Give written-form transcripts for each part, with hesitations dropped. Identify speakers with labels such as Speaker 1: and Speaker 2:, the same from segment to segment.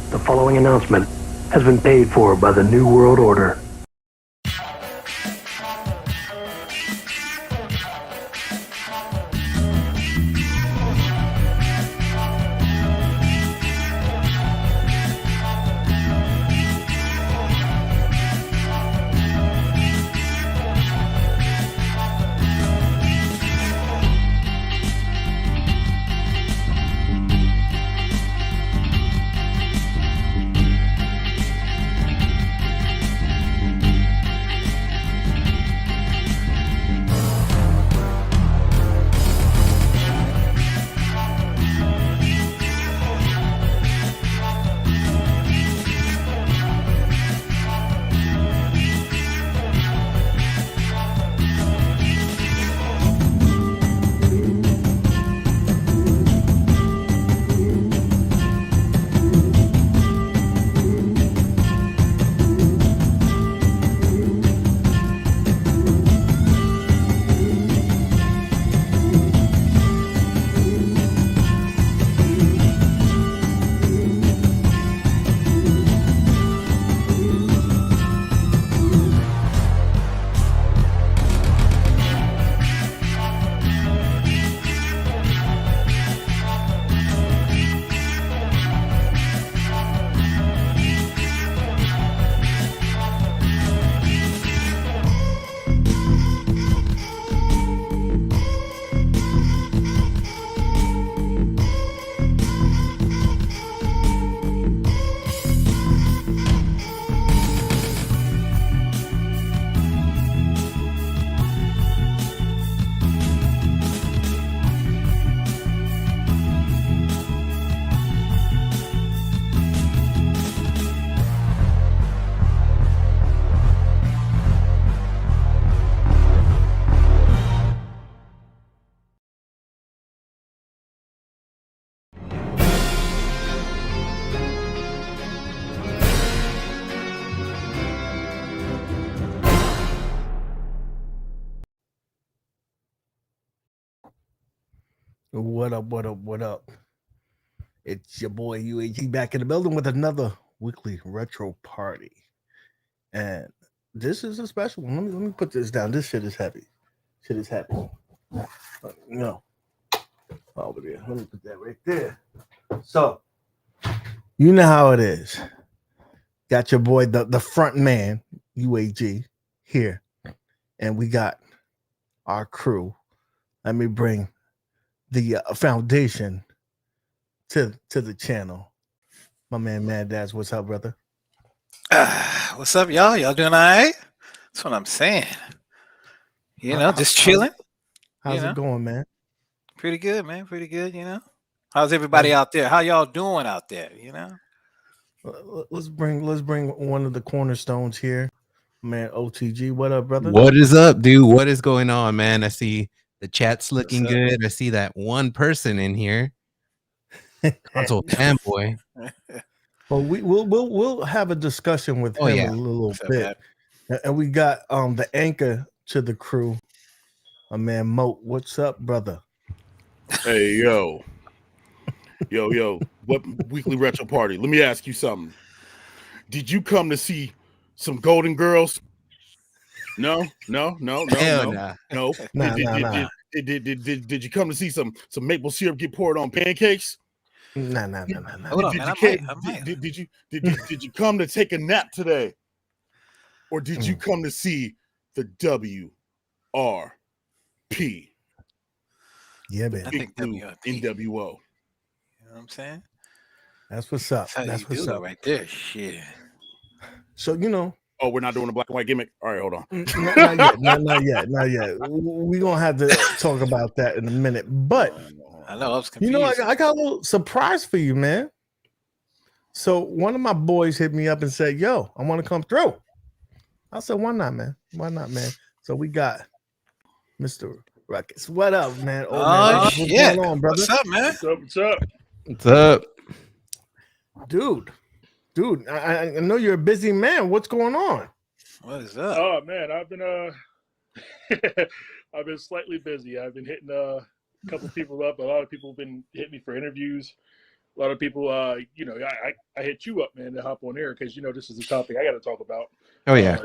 Speaker 1: The following announcement has been paid for by the New World Order.
Speaker 2: What up, what up, what up? It's your boy UAG back in the building with another weekly retro party. And this is a special one. Let me put this down. This shit is heavy. Shit is heavy. No. Over there. Let me put that right there. So, you know how it is. Got your boy, the front man, UAG, here. And we got our crew. Let me bring the foundation to the channel. My man Maddads, what's up, brother?
Speaker 3: What's up, y'all? Y'all doing all right? That's what I'm saying. You know, just chilling.
Speaker 2: How's it going, man?
Speaker 3: Pretty good, man. Pretty good, you know. How's everybody out there? How y'all doing out there, you know?
Speaker 2: Let's bring one of the cornerstones here. Man, OTG, what up, brother?
Speaker 4: What is up, dude? What is going on, man? I see the chat's looking good. I see that one person in here. Console fanboy.
Speaker 2: Well, we'll have a discussion with him a little bit. And we got the anchor to the crew. My man MOAT, what's up, brother?
Speaker 5: Hey, yo. What weekly retro party? Let me ask you something. Did you come to see some Golden Girls? No.
Speaker 4: Hell nah.
Speaker 5: No. Did you come to see some maple syrup get poured on pancakes?
Speaker 2: Nah.
Speaker 3: Hold on, man.
Speaker 5: Did you come to take a nap today? Or did you come to see the WRP?
Speaker 2: Yeah, man.
Speaker 3: I think WRP.
Speaker 5: NWO.
Speaker 3: You know what I'm saying?
Speaker 2: That's what's up.
Speaker 3: That's what's up right there. Shit.
Speaker 2: So, you know.
Speaker 5: Oh, we're not doing a black and white gimmick? All right, hold on.
Speaker 2: Not yet. We're going to have to talk about that in a minute. But
Speaker 3: I know, I was confused.
Speaker 2: You know, I got a little surprise for you, man. So one of my boys hit me up and said, yo, I want to come through. I said, why not, man? So we got Mr. Ruckus. What up, man?
Speaker 3: What's going on, brother? What's up, man?
Speaker 4: What's up?
Speaker 2: Dude, I know you're a busy man. What's going on?
Speaker 3: What is up?
Speaker 6: Oh, man, I've been I've been slightly busy. I've been hitting a couple people up. A lot of people have been hitting me for interviews A lot of people, you know, I hit you up, man, to hop on air because, you know, this is the topic I got to talk about.
Speaker 4: Oh yeah.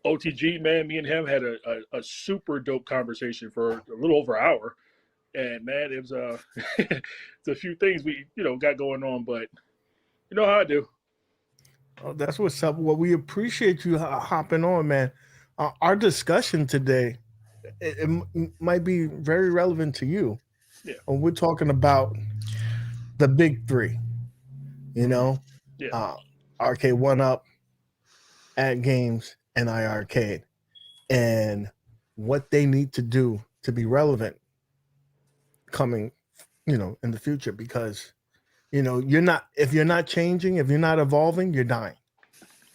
Speaker 6: OTG, man, me and him had a super dope conversation for a little over an hour. And, man, it was it's a few things we, you know, got going on, but you know how I do.
Speaker 2: Oh, that's what's up. Well, we appreciate you hopping on, man. Our discussion today, it might be very relevant to you.
Speaker 6: Yeah.
Speaker 2: When we're talking about the big three, you know,
Speaker 6: Yeah.
Speaker 2: Arcade One Up, Ad Games, and iArcade, and what they need to do to be relevant coming, you know, in the future, because you know if you're not changing, if you're not evolving, you're dying.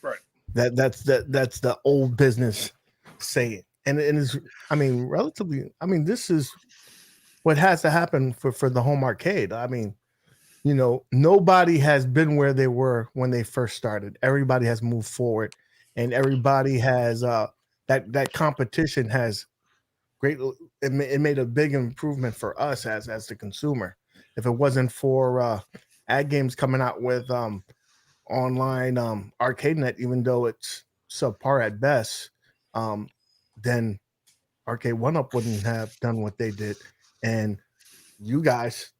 Speaker 6: Right.
Speaker 2: That's the old business saying, and is, I mean, relatively. I mean, this is what has to happen for the home arcade. I mean, you know, nobody has been where they were when they first started. Everybody has moved forward, and everybody has that competition has great. It made a big improvement for us as the consumer. If it wasn't for Ad Games coming out with online arcade net, even though it's subpar at best, then Arcade One Up wouldn't have done what they did, and you guys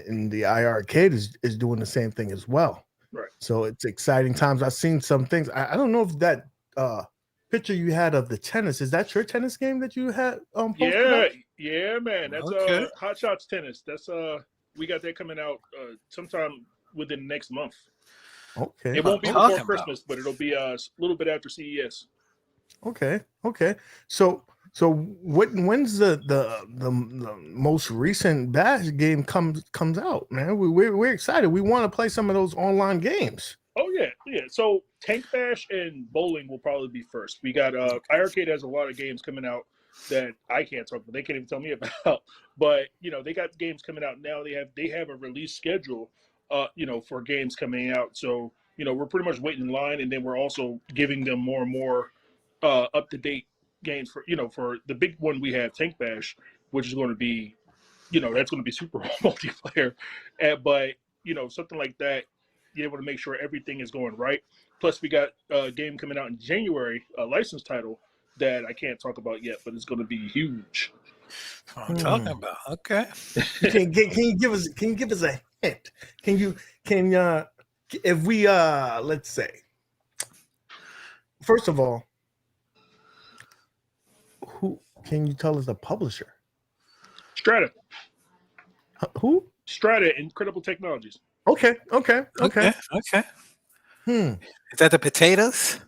Speaker 2: in the iArcade is doing the same thing as well.
Speaker 6: Right.
Speaker 2: So it's exciting times. I've seen some things. I don't know if that picture you had of the tennis, is that your tennis game that you had posted up?
Speaker 6: Yeah, man. That's
Speaker 3: Okay.
Speaker 6: Hot Shots Tennis. That's we got that coming out sometime within the next month.
Speaker 2: Okay.
Speaker 6: It won't be
Speaker 3: Talking
Speaker 6: before
Speaker 3: about.
Speaker 6: Christmas, but it'll be a little bit after CES.
Speaker 2: Okay. So when's the most recent Bash game comes out, man? We're excited. We want to play some of those online games.
Speaker 6: Oh yeah. So Tank Bash and bowling will probably be first. We got iArcade has a lot of games coming out that I can't talk about. They can't even tell me about. But you know, they got games coming out now. They have a release schedule, you know, for games coming out. So you know, we're pretty much waiting in line, and then we're also giving them more and more up to date games for, you know, for the big one we have, Tank Bash, which is going to be, you know, that's going to be super multiplayer. But you know, something like that, you're able to make sure everything is going right. Plus, we got a game coming out in January, a licensed title that I can't talk about yet, but it's going to be huge.
Speaker 3: That's what I'm talking about. Okay.
Speaker 2: Can you give us a hint? If we let's say, first of all, who can you tell us the publisher?
Speaker 6: Strata.
Speaker 2: Who?
Speaker 6: Strata, Incredible Technologies.
Speaker 2: Okay.
Speaker 3: Is that the potatoes?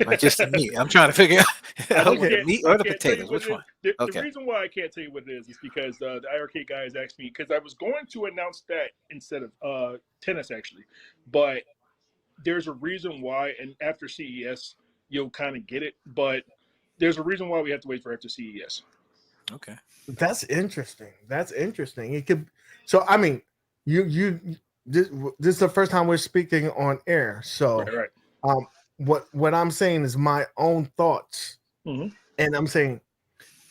Speaker 3: Or just the meat? I'm trying to figure out the meat or the potatoes. Which one?
Speaker 6: The
Speaker 3: Okay.
Speaker 6: reason why I can't tell you what it is because the iArcade guys asked me, because I was going to announce that instead of tennis, actually. But there's a reason why, and after CES, you'll kind of get it. But there's a reason why we have to wait for after CES.
Speaker 3: Okay.
Speaker 2: That's interesting. It could. So I mean, this is the first time we're speaking on air. So
Speaker 6: Right.
Speaker 2: What I'm saying is my own thoughts,
Speaker 6: Mhm.
Speaker 2: and I'm saying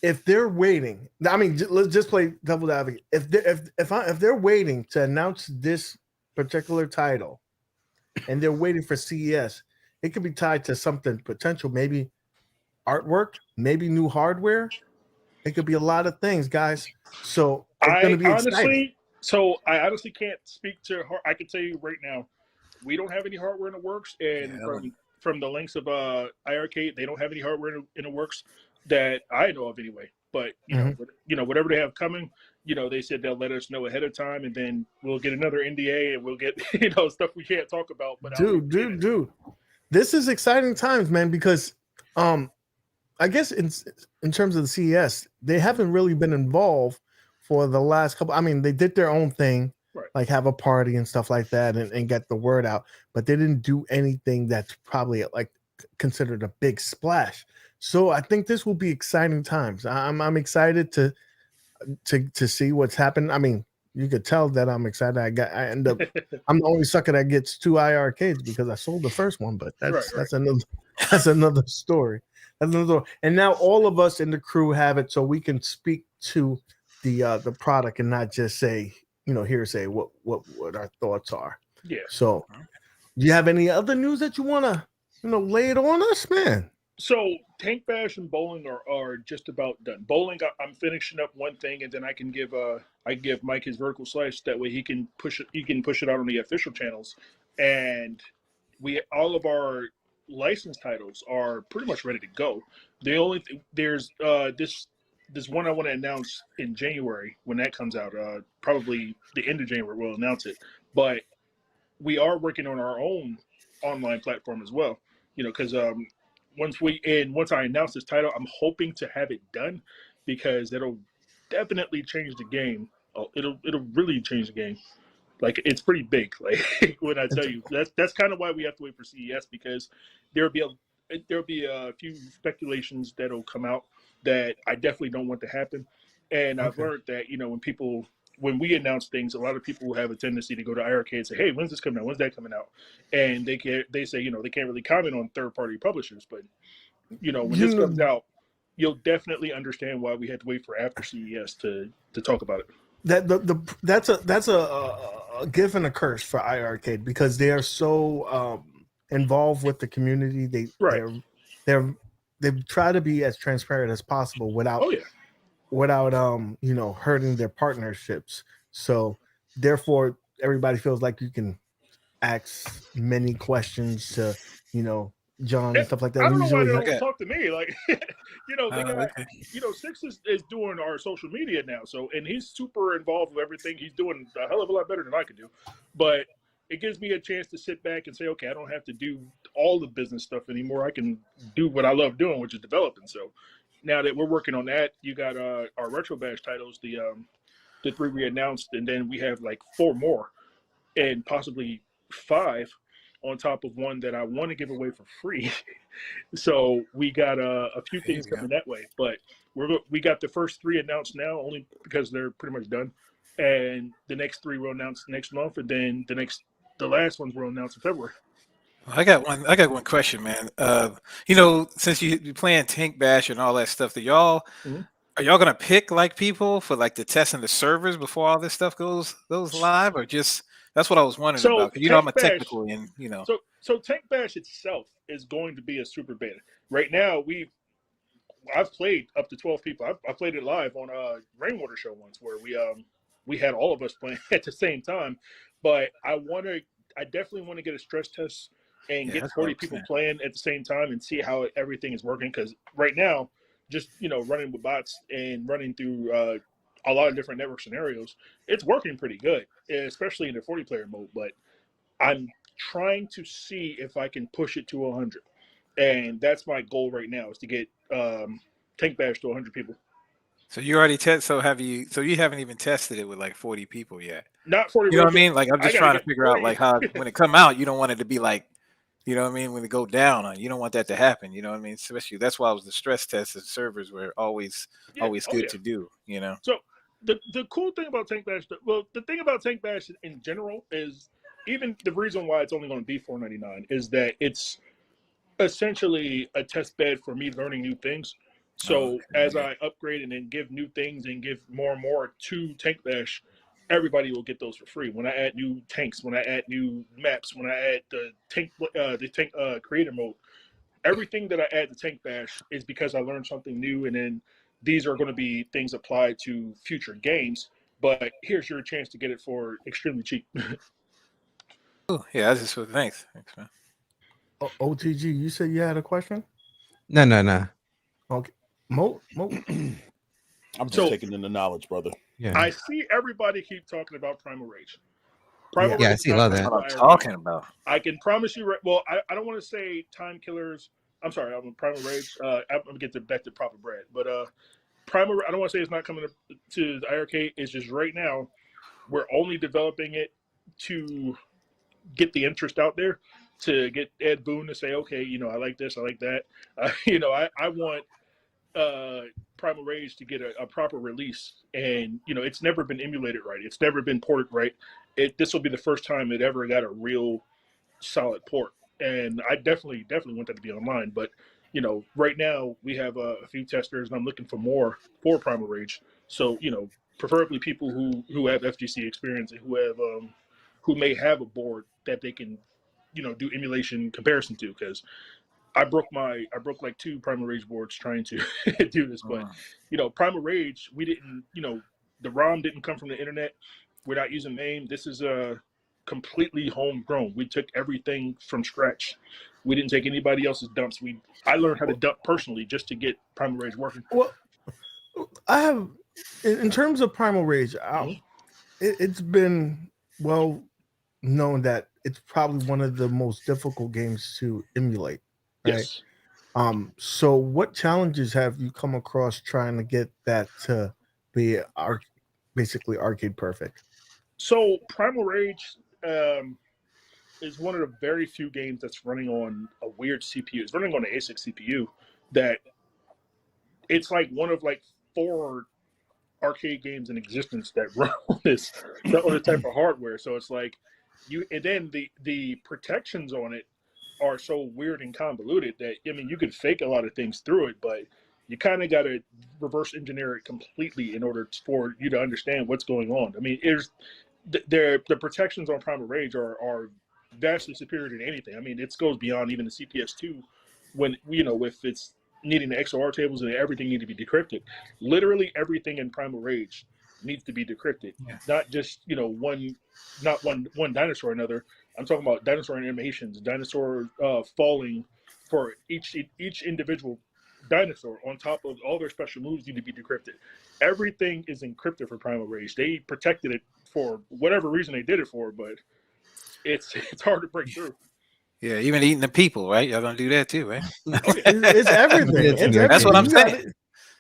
Speaker 2: if they're waiting, I mean, let's just play devil's advocate. If they're waiting to announce this particular title, and they're waiting for CES, it could be tied to something potential, maybe artwork, maybe new hardware. It could be a lot of things, guys. So it's going to be exciting.
Speaker 6: I honestly can't speak to. I can tell you right now, we don't have any hardware in the works, and from the links of iArcade, they don't have any hardware in the works that I know of anyway. But you know, whatever they have coming, you know, they said they'll let us know ahead of time, and then we'll get another NDA, and we'll get stuff we can't talk about. But
Speaker 2: dude, this is exciting times, man. Because I guess in terms of the CES, they haven't really been involved for the last couple. I mean, they did their own thing,
Speaker 6: right,
Speaker 2: like have a party and stuff like that, and get the word out. But they didn't do anything that's probably like considered a big splash. So I think this will be exciting times. I'm excited to see what's happening. I mean, you could tell that I'm excited. I'm the only sucker that gets 2 iArcades because I sold the first one, but that's another story. And now all of us in the crew have it, so we can speak to the product and not just say, hearsay what our thoughts are.
Speaker 6: Yeah.
Speaker 2: So, do you have any other news that you want to lay it on us, man?
Speaker 6: So Tank Bash and bowling are just about done. Bowling, I'm finishing up one thing, and then I give Mike his vertical slice. That way he can push it. He can push it out on the official channels, and all of our license titles are pretty much ready to go. The only there's this one I want to announce in January when that comes out. Probably the end of January we'll announce it, but we are working on our own online platform as well. Because once I announce this title, I'm hoping to have it done because it'll definitely change the game. Oh, it'll really change the game. Like, it's pretty big. Like, when I tell you, that's kind of why we have to wait for CES, because there'll be a few speculations that'll come out that I definitely don't want to happen. And I've learned that when we announce things, a lot of people have a tendency to go to IRK and say, "Hey, when's this coming out? When's that coming out?" And they say they can't really comment on third-party publishers. But when this comes out, you'll definitely understand why we had to wait for after CES to talk about it.
Speaker 2: That's a gift and a curse for IRK, because they are so involved with the community. They try to be as transparent as possible without hurting their partnerships. So therefore everybody feels like you can ask many questions to John and stuff like that.
Speaker 6: I don't know why they don't talk to me. Like, they got, Six is doing our social media now. So, and he's super involved with everything. He's doing a hell of a lot better than I could do. But it gives me a chance to sit back and say, okay, I don't have to do all the business stuff anymore. I can do what I love doing, which is developing. So now that we're working on that, you got our Retro Bash titles, the 3 we announced, and then we have like 4 more and possibly 5 on top of one that I want to give away for free. So we got a few things coming that way, but we got the first 3 announced now only because they're pretty much done, and the next 3 will announce next month, and then the last ones will announce in February.
Speaker 3: I got one question, man. Since you're playing Tank Bash and all that stuff, are y'all gonna pick like people for like the testing the servers before all this stuff goes live, or just that's what I was wondering about? Because I'm a technical and
Speaker 6: So Tank Bash itself is going to be a super beta. Right now, I've played up to 12 people. I played it live on a Rainwater show once where we had all of us playing at the same time. But I definitely want to get a stress test and get 40 people playing at the same time and see how everything is working. Because right now, just running with bots and running through a lot of different network scenarios, it's working pretty good, especially in the 40-player mode. But I'm trying to see if I can push it to 100, and that's my goal right now, is to get Tank Bash to 100 people.
Speaker 3: So you already so you haven't even tested it with like 40 people yet?
Speaker 6: Not 40.
Speaker 3: You know what I mean? Like, I'm just trying to figure out like how when it come out, you don't want it to be like, you know what I mean, when it go down on you don't want that to happen. You know what I mean? Especially that's why the stress tests and servers were always good to do.
Speaker 6: So the cool thing about Tank Bash, the thing about Tank Bash in general is, even the reason why it's only going to be $4.99 is that it's essentially a test bed for me learning new things. So as I upgrade and then give new things and give more and more to Tank Bash, everybody will get those for free. When I add new tanks, when I add new maps, when I add the tank creator mode, everything that I add to Tank Bash is because I learned something new, and then these are going to be things applied to future games. But here's your chance to get it for extremely cheap.
Speaker 3: Oh, yeah, that's just what. Thanks, man.
Speaker 2: OTG, you said you had a question?
Speaker 4: No.
Speaker 2: Okay, Mo.
Speaker 5: I'm just taking in the knowledge, brother.
Speaker 4: Yeah,
Speaker 6: I see everybody keep talking about Primal Rage.
Speaker 4: I see a lot of that.
Speaker 3: That's what I'm talking about.
Speaker 6: I can promise you. Well, I don't want to say Time Killers. I'm sorry, I'm Primal Rage. I'm gonna get back to Proper Bread, but Primal. I don't want to say it's not coming to the IRK. It's just right now we're only developing it to get the interest out there, to get Ed Boon to say, okay, I like this, I like that. I want Primal Rage to get a proper release, and it's never been emulated right. It's never been ported right. This will be the first time it ever got a real solid port, and I definitely want that to be online. But right now we have a few testers, and I'm looking for more for Primal Rage. So preferably people who have FGC experience and who may have a board that they can, do emulation comparison to. Because I broke like 2 Primal Rage boards trying to do this, but Primal Rage, we didn't, the ROM didn't come from the internet. We're not using MAME. This is completely homegrown. We took everything from scratch. We didn't take anybody else's dumps. I learned how to dump personally just to get Primal Rage working.
Speaker 2: Well, I have, in terms of Primal Rage, it's been well known that it's probably one of the most difficult games to emulate. Right?
Speaker 6: Yes.
Speaker 2: So what challenges have you come across trying to get that to be basically arcade perfect?
Speaker 6: So Primal Rage is one of the very few games that's running on a weird CPU. It's running on an A6 CPU that it's like one of like 4 arcade games in existence that run on this type of hardware. So it's like and then the protections on it are so weird and convoluted that, I mean, you could fake a lot of things through it, but you kind of got to reverse engineer it completely in order for you to understand what's going on. I mean, the protections on Primal Rage are vastly superior to anything. I mean, it goes beyond even the CPS2 when, if it's needing the XOR tables and everything need to be decrypted. Literally everything in Primal Rage needs to be decrypted. Yeah. Not just, one dinosaur or another. I'm talking about dinosaur animations, dinosaur falling for each individual dinosaur on top of all their special moves need to be decrypted. Everything is encrypted for Primal Rage. They protected it for whatever reason they did it for, but it's hard to break through.
Speaker 3: Yeah, even eating the people, right? Y'all gonna do that too, right?
Speaker 2: It's everything.
Speaker 3: That's what I'm saying.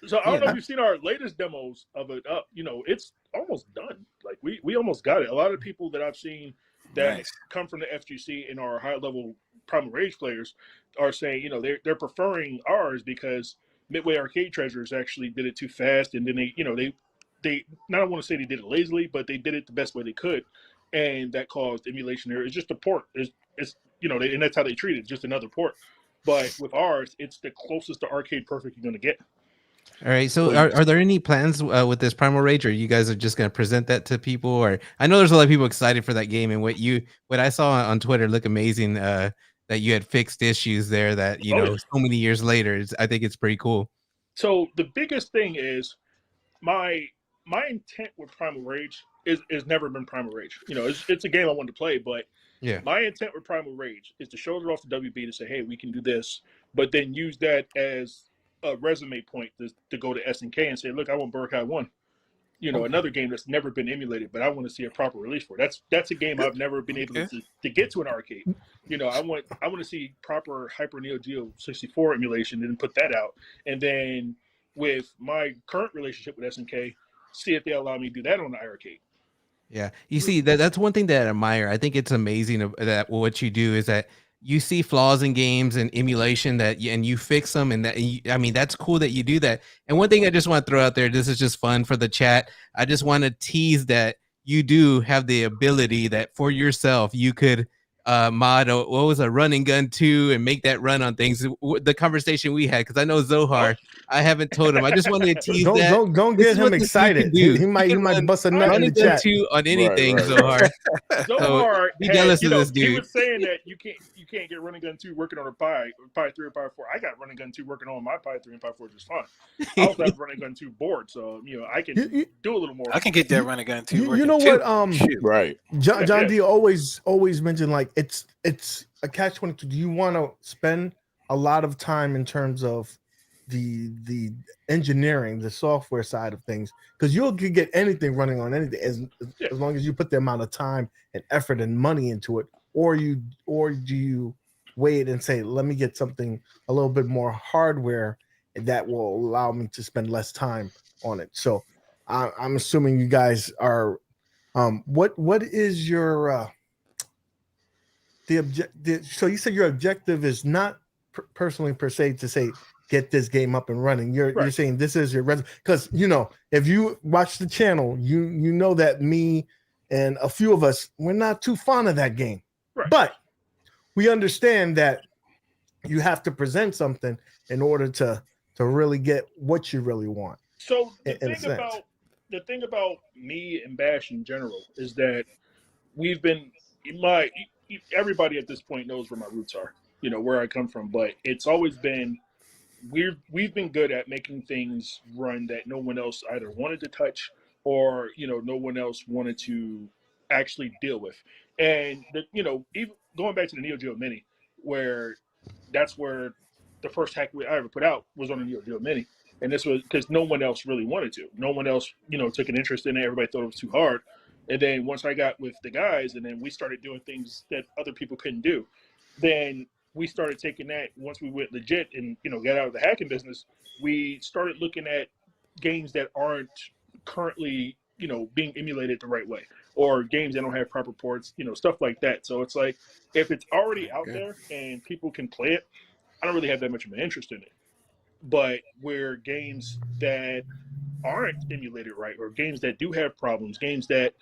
Speaker 6: So I don't know if you've seen our latest demos of it up. It's almost done. Like we almost got it. A lot of people that I've seen that come from the FGC and are high level Primal Rage players are saying, they're preferring ours because Midway Arcade Treasures actually did it too fast, and then they not want to say they did it lazily, but they did it the best way they could, and that caused emulation error. It's just a port. It's and that's how they treat it, just another port. But with ours, it's the closest to arcade perfect you're going to get.
Speaker 4: All right. So are there any plans with this Primal Rage, or you guys are just going to present that to people? Or I know there's a lot of people excited for that game, and what I saw on Twitter looked amazing, that you had fixed issues there that, so many years later, I think it's pretty cool.
Speaker 6: So the biggest thing is my intent with Primal Rage is never been Primal Rage. It's a game I wanted to play, but my intent with Primal Rage is to shoulder off the WB to say, hey, we can do this, but then use that as a resume point to go to SNK and say, look, I want Budokai 1. Another game that's never been emulated, but I want to see a proper release for it. That's a game I've never been able to get to an arcade. I want to see proper Hyper Neo Geo 64 emulation and put that out. And then with my current relationship with SNK, see if they allow me to do that on the iArcade.
Speaker 4: Yeah, you see that's one thing that I admire. I think it's amazing that what you do is that you see flaws in games and emulation and you fix them, and that's cool that you do that. And one thing I just want to throw out there, this is just fun for the chat. I just want to tease that you do have the ability that for yourself you could mod what was a Run and Gun 2 and make that run on things. The conversation we had, because I know Zohar, I haven't told him. I just wanted to tease that.
Speaker 2: Don't get him excited. He might bust a nut in the chat.
Speaker 4: 2 on anything, Zohar.
Speaker 6: Zohar,
Speaker 4: be jealous of this dude.
Speaker 6: He was saying that you can't get Run and Gun 2 working on a Pi 3 or Pi 4. I got Run and Gun 2 working on my Pi 3 and Pi 4 just fine. I also have Run and Gun 2 board, so I can do a little more.
Speaker 3: I can get that Run and Gun 2 working.
Speaker 2: You know what?
Speaker 5: Right.
Speaker 2: John D always mentioned, like, it's a catch-22. Do you want to spend a lot of time in terms of the engineering, the software side of things? Because you could get anything running on anything as long as you put the amount of time and effort and money into it, or do you wait and say, let me get something a little bit more hardware that will allow me to spend less time on it? So I'm assuming you guys are what is your so you said your objective is not personally per se to say get this game up and running. You're saying this is your because if you watch the channel, you know that me and a few of us, we're not too fond of that game, but we understand that you have to present something in order to really get what you really want.
Speaker 6: So the thing about the thing about me and Bash in general is that we've been everybody at this point knows where my roots are, where I come from, but it's always been we've been good at making things run that no one else either wanted to touch or no one else wanted to actually deal with. And even going back to the Neo Geo Mini, where that's where the first hack I ever put out was on the Neo Geo Mini, and this was because no one else really wanted to. No one else took an interest in it. Everybody thought it was too hard. And then once I got with the guys, and then we started doing things that other people couldn't do, then we started taking that. Once we went legit and got out of the hacking business, we started looking at games that aren't currently being emulated the right way, or games that don't have proper ports, stuff like that. So it's like, if it's already out there and people can play it, I don't really have that much of an interest in it. But where games that aren't emulated right, or games that do have problems, games that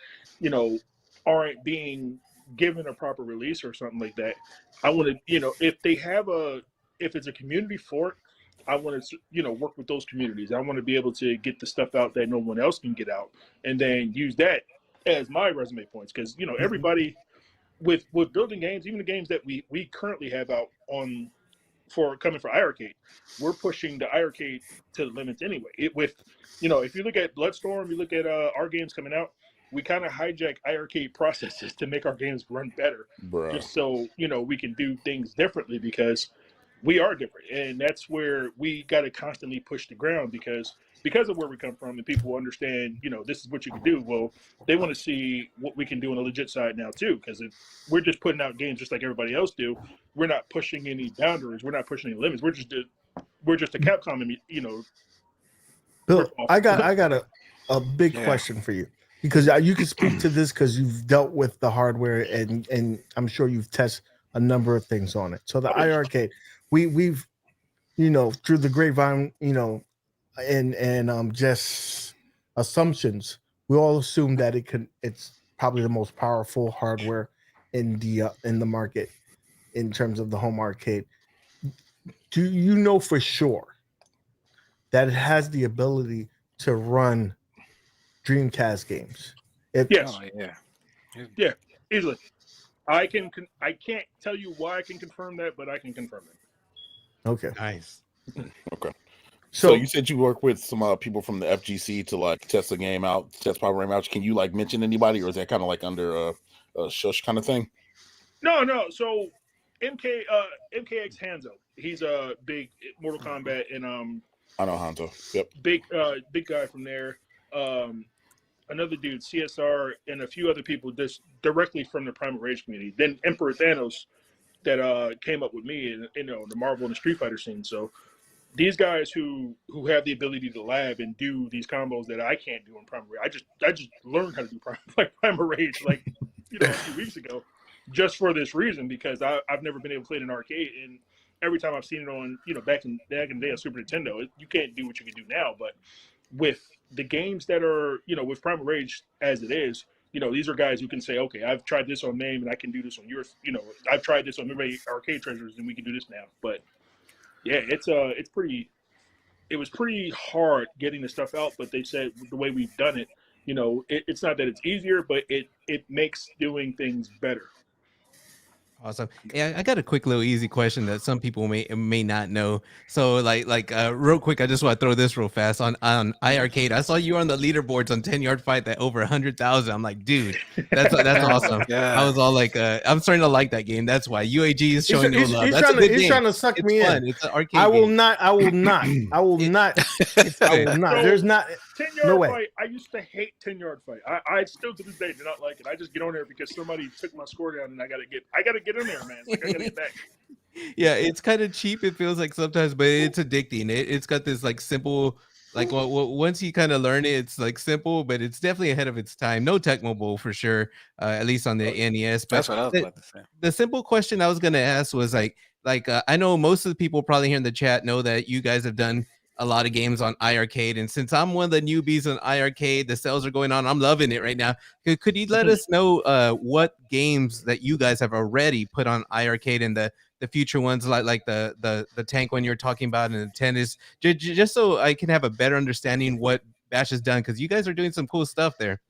Speaker 6: aren't being given a proper release or something like that, I want to if it's a community for it, I want to work with those communities. I want to be able to get the stuff out that no one else can get out, and then use that as my resume points, because everybody with building games, even the games that we currently have out on coming for iArcade, we're pushing the iArcade to the limits anyway. If you look at Bloodstorm, you look at our games coming out, we kind of hijack iArcade processes to make our games run better, just so we can do things differently, because we are different, and that's where we got to constantly push the ground, because of where we come from, and people understand this is what you can do. Well, they want to see what we can do on the legit side now too, because if we're just putting out games just like everybody else do, we're not pushing any boundaries, we're not pushing any limits, we're just a Capcom, and
Speaker 2: Bill, I got a big question for you, because you can speak to this because you've dealt with the hardware, and I'm sure you've tested a number of things on it. So the iArcade, we've through the grapevine, and just assumptions, we all assume that it's probably the most powerful hardware in the market in terms of the home arcade. Do you know for sure that it has the ability to run Dreamcast games?
Speaker 6: Yes.
Speaker 3: Oh,
Speaker 6: Yeah, easily. I can't tell you why I can confirm that, but I can confirm it.
Speaker 2: Okay.
Speaker 4: Nice.
Speaker 5: Okay. So you said you work with some people from the FGC to test the game out, test power RAM out. Can you mention anybody, or is that kind of under a shush kind of thing?
Speaker 6: No. So MKX Hanzo, he's a big Mortal Kombat, and
Speaker 5: I know Hanzo. Yep.
Speaker 6: Big guy from there. Another dude, CSR, and a few other people just directly from the Primal Rage community. Then Emperor Thanos, that came up with me in the Marvel and the Street Fighter scene. So these guys who have the ability to lab and do these combos that I can't do in Primal Rage. I just learned how to do Primal Rage a few weeks ago, just for this reason, because I've never been able to play it in arcade, and every time I've seen it on back in the day on Super Nintendo, you can't do what you can do now. But with the games that are with Primal Rage as it is, these are guys who can say, okay, I've tried this on MAME and I can do this on yours. I've tried this on Memory Arcade Treasures and we can do this now. But yeah, it was pretty hard getting the stuff out, but they said the way we've done it, it's not that it's easier, but it makes doing things better.
Speaker 4: Awesome. Yeah, I got a quick little easy question that some people may not know. So real quick, I just want to throw this real fast on iArcade. I saw you on the leaderboards on 10-yard fight that over 100,000. I'm like, dude, that's awesome.
Speaker 3: Yeah.
Speaker 4: I was all like, I'm starting to like that game. That's why UAG is showing no love.
Speaker 2: He's
Speaker 4: That's a good game.
Speaker 2: He's trying to suck me
Speaker 4: fun.
Speaker 2: in.
Speaker 4: It's an arcade
Speaker 2: I will
Speaker 4: game.
Speaker 2: not. There's not.
Speaker 6: 10-yard
Speaker 2: No way.
Speaker 6: fight. I used to hate 10-yard fight. I still to this day do not like it. I just get on there because somebody took my score down, and I gotta get in there, man. I gotta get back.
Speaker 4: Yeah, it's kind of cheap. It feels like sometimes, but it's addicting. It's got this simple, once you kind of learn it, it's simple, but it's definitely ahead of its time. No Tecmo Bowl for sure, at least on the NES. But
Speaker 3: That's what I was about to say.
Speaker 4: The simple question I was gonna ask was I know most of the people probably here in the chat know that you guys have done a lot of games on iArcade, and since I'm one of the newbies on iArcade, the sales are going on. I'm loving it right now. Could you let us know what games that you guys have already put on iArcade and the future ones, like the tank one you're talking about and the tennis, just so I can have a better understanding what Bash is done, because you guys are doing some cool stuff there.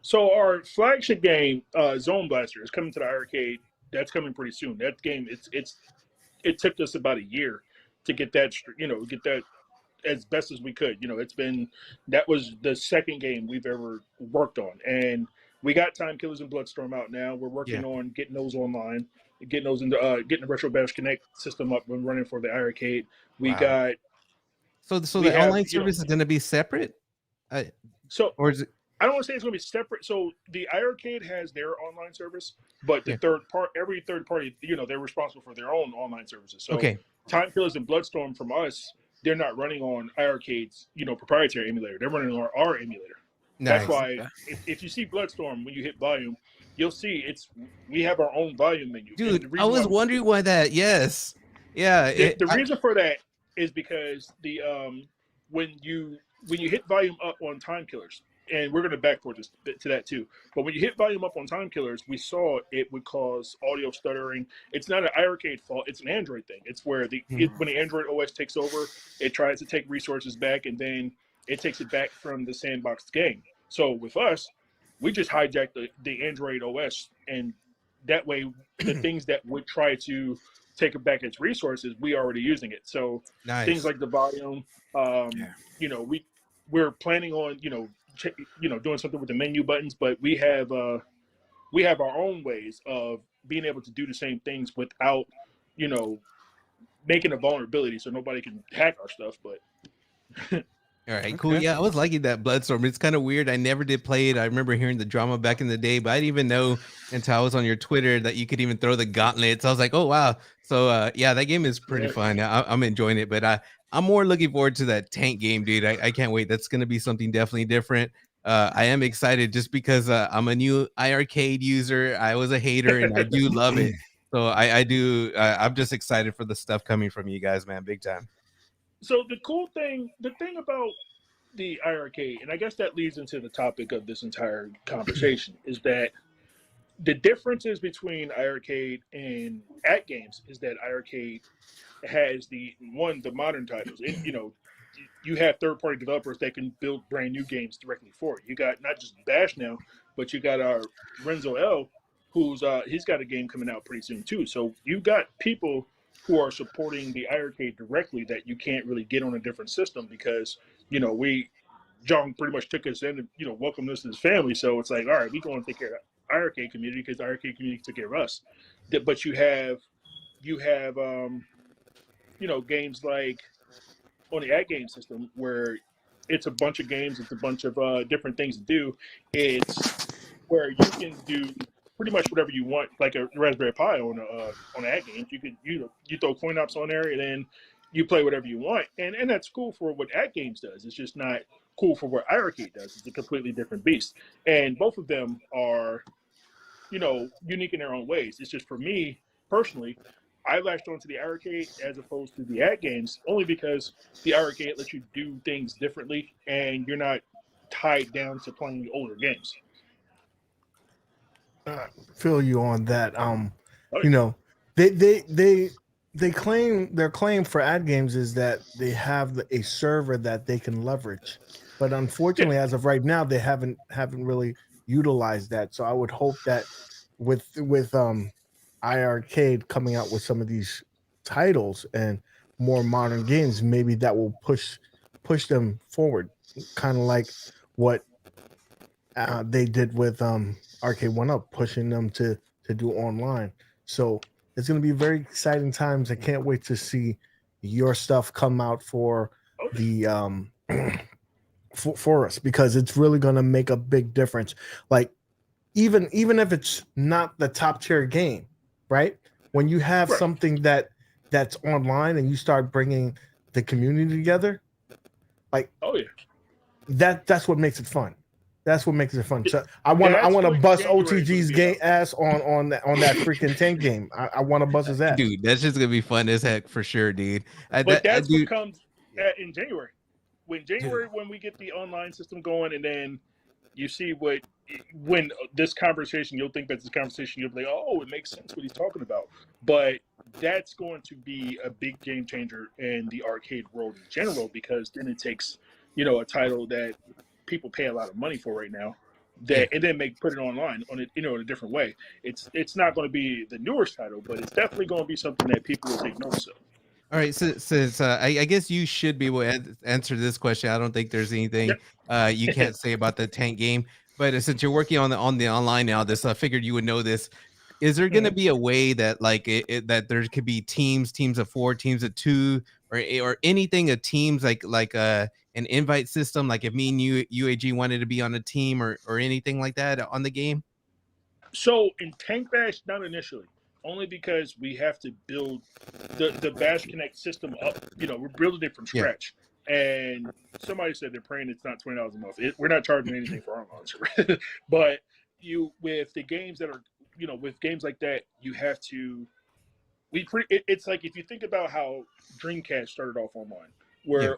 Speaker 6: So our flagship game, Zone Blaster, is coming to the arcade. That's coming pretty soon. That game, it took us about a year to get that, get that as best as we could. That was the second game we've ever worked on, and we got Time Killers and Bloodstorm out now. We're working on getting those online, getting those into getting the Retro Bash Connect system up and running for the arcade. We got
Speaker 4: so the online service is going to be separate. Or is it?
Speaker 6: I don't want to say it's going to be separate. So the iArcade has their online service, but the every third party, they're responsible for their own online services. So Time Killers and Bloodstorm from us, they're not running on iArcade's, proprietary emulator. They're running on our emulator. Nice. That's why if you see Bloodstorm, when you hit volume, you'll see we have our own volume menu.
Speaker 4: Dude, I was wondering why that. Yes. Yeah.
Speaker 6: The reason for that is because when you hit volume up on Time Killers, and we're going to backport this to that too. But when you hit volume up on Time Killers, we saw it would cause audio stuttering. It's not an iArcade fault. It's an Android thing. It's where when the Android OS takes over, it tries to take resources back, and then it takes it back from the sandbox game. So with us, we just hijack the Android OS, and that way the things that would try to take it back its resources, we already using it. So things like the volume, we're planning on, doing something with the menu buttons, but we have our own ways of being able to do the same things without, making a vulnerability so nobody can hack our stuff. But
Speaker 4: all right, cool. Yeah, I was liking that Bloodstorm. It's kind of weird. I never did play it. I remember hearing the drama back in the day, but I didn't even know until I was on your Twitter that you could even throw the gauntlets. I was like, oh wow. So yeah, that game is pretty fun. I'm enjoying it, but I'm more looking forward to that tank game, dude. I can't wait. That's gonna be something definitely different. I am excited just because I'm a new iArcade user. I was a hater and I do love it. So I'm just excited for the stuff coming from you guys, man. Big time.
Speaker 6: So the thing about the iArcade, and I guess that leads into the topic of this entire conversation, is that the differences between iArcade and at games is that iArcade has the modern titles. And, you have third-party developers that can build brand new games directly for it. You got not just Bash now, but you got our Renzo L, who's he's got a game coming out pretty soon too. So you got people who are supporting the iArcade directly that you can't really get on a different system because, John pretty much took us in and, welcomed us to his family. So it's like, all right, we're going to take care of the iArcade community because the iArcade community took care of us. But you have games like on the ad game system where it's a bunch of games, it's a bunch of different things to do. It's where you can do pretty much whatever you want, like a Raspberry Pi on ad games. You could you throw coin ops on there and then you play whatever you want, and that's cool for what ad games does. It's just not cool for what iArcade does. It's a completely different beast, and both of them are unique in their own ways. It's just for me personally, I latched onto the iArcade as opposed to the ad games only because the iArcade lets you do things differently and you're not tied down to playing older games.
Speaker 2: Feel you on that. They claim their claim for ad games is that they have a server that they can leverage, but unfortunately, as of right now, they haven't really utilized that. So I would hope that with iArcade coming out with some of these titles and more modern games, maybe that will push them forward, kind of like what they did with Arcade 1-Up, pushing them to do online. So it's going to be very exciting times. I can't wait to see your stuff come out for the for us, because it's really going to make a big difference. Like even if it's not the top tier game, right? When you have something that's online and you start bringing the community together, like that's what makes it fun. That's what makes it fun. So I want to bust OTG's game ass on that freaking tank game. I want to bust his ass,
Speaker 4: dude. That's just gonna be fun as heck for sure, dude.
Speaker 6: But that's what comes in January. When we get the online system going, and then you see when this conversation, you'll think that this conversation, you'll be like, oh, it makes sense what he's talking about. But that's going to be a big game changer in the arcade world in general, because then it takes a title that people pay a lot of money for right now.
Speaker 4: Yeah.
Speaker 6: And then put it online on it, in a different way. It's not going to be the newest title, but it's definitely going to be something that people will take notice of.
Speaker 4: All right, since I guess you should be able to answer this question. I don't think there's anything you can't say about the tank game. But since you're working on the online now, I figured you would know this. Is there going to be a way that like that there could be teams of 4, teams of 2, or anything of teams like an invite system? Like if me and you UAG wanted to be on a team or anything like that on the game?
Speaker 6: So in Tank Bash, not initially, only because we have to build the Bash Connect system up. We're building it from scratch. And somebody said they're praying it's not $20 a month. We're not charging anything for our launcher. But with the games that are, with games like that, you have to. It's like if you think about how Dreamcast started off online,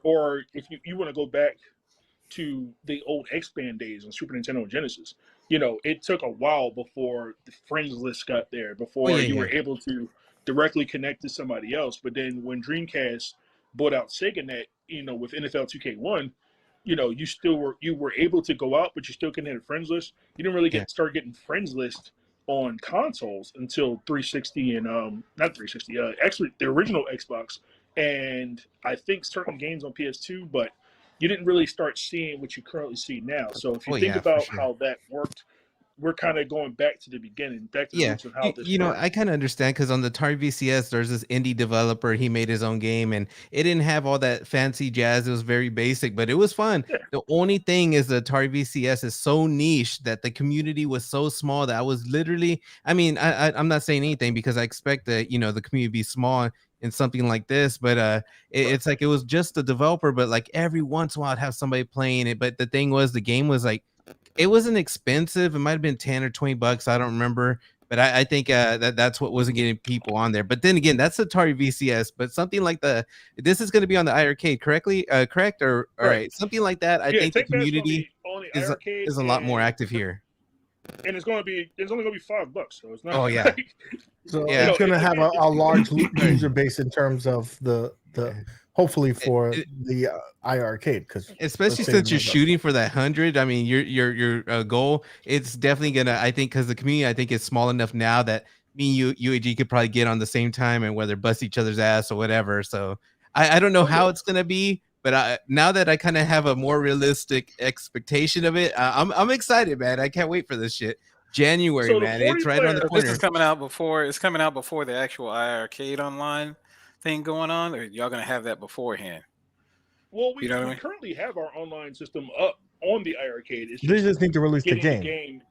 Speaker 6: or if you want to go back to the old X-Band days on Super Nintendo and Genesis, it took a while before the friends list got there, before you were able to directly connect to somebody else. But then when Dreamcast bought out SegaNet, with NFL 2K1, you were able to go out, but you still couldn't hit a friends list. You didn't really start getting friends list on consoles until 360 and not 360, actually the original Xbox, and I think certain games on PS2, but you didn't really start seeing what you currently see now. So if you think about how that worked, we're kind of going back to the beginning, back to the roots of how this works.
Speaker 4: I kind of understand because on the Atari VCS, there's this indie developer. He made his own game, and it didn't have all that fancy jazz. It was very basic, but it was fun. Yeah. The only thing is the Atari VCS is so niche that the community was so small that I was literally, I'm not saying anything because I expect that, the community to be small in something like this, but it's like it was just a developer, but like every once in a while I'd have somebody playing it. But the thing was, the game was like, it wasn't expensive. It might have been $10 or $20. I don't remember, but I think that's what wasn't getting people on there. But then again, that's Atari VCS. But something like this is going to be on the iArcade, correct? Or all right, something like that. I think the community is a lot more active here.
Speaker 6: And it's only going to be $5, so it's not.
Speaker 2: Oh yeah. So it's going to have a large user base in terms of the hopefully for the iArcade, because
Speaker 4: especially since you're shooting for that 100. I mean, your goal. It's definitely gonna. I think because the community, I think, is small enough now that me and UAG could probably get on the same time and whether bust each other's ass or whatever. So I don't know how it's gonna be, but now that I kind of have a more realistic expectation of it, I'm excited, man. I can't wait for this shit. January, man. It's right on the corner.
Speaker 3: This is coming out before. It's coming out before the actual iArcade online thing going on, or y'all gonna have that beforehand?
Speaker 6: Well, we currently have our online system up on the iArcade.
Speaker 2: They just need to release the game.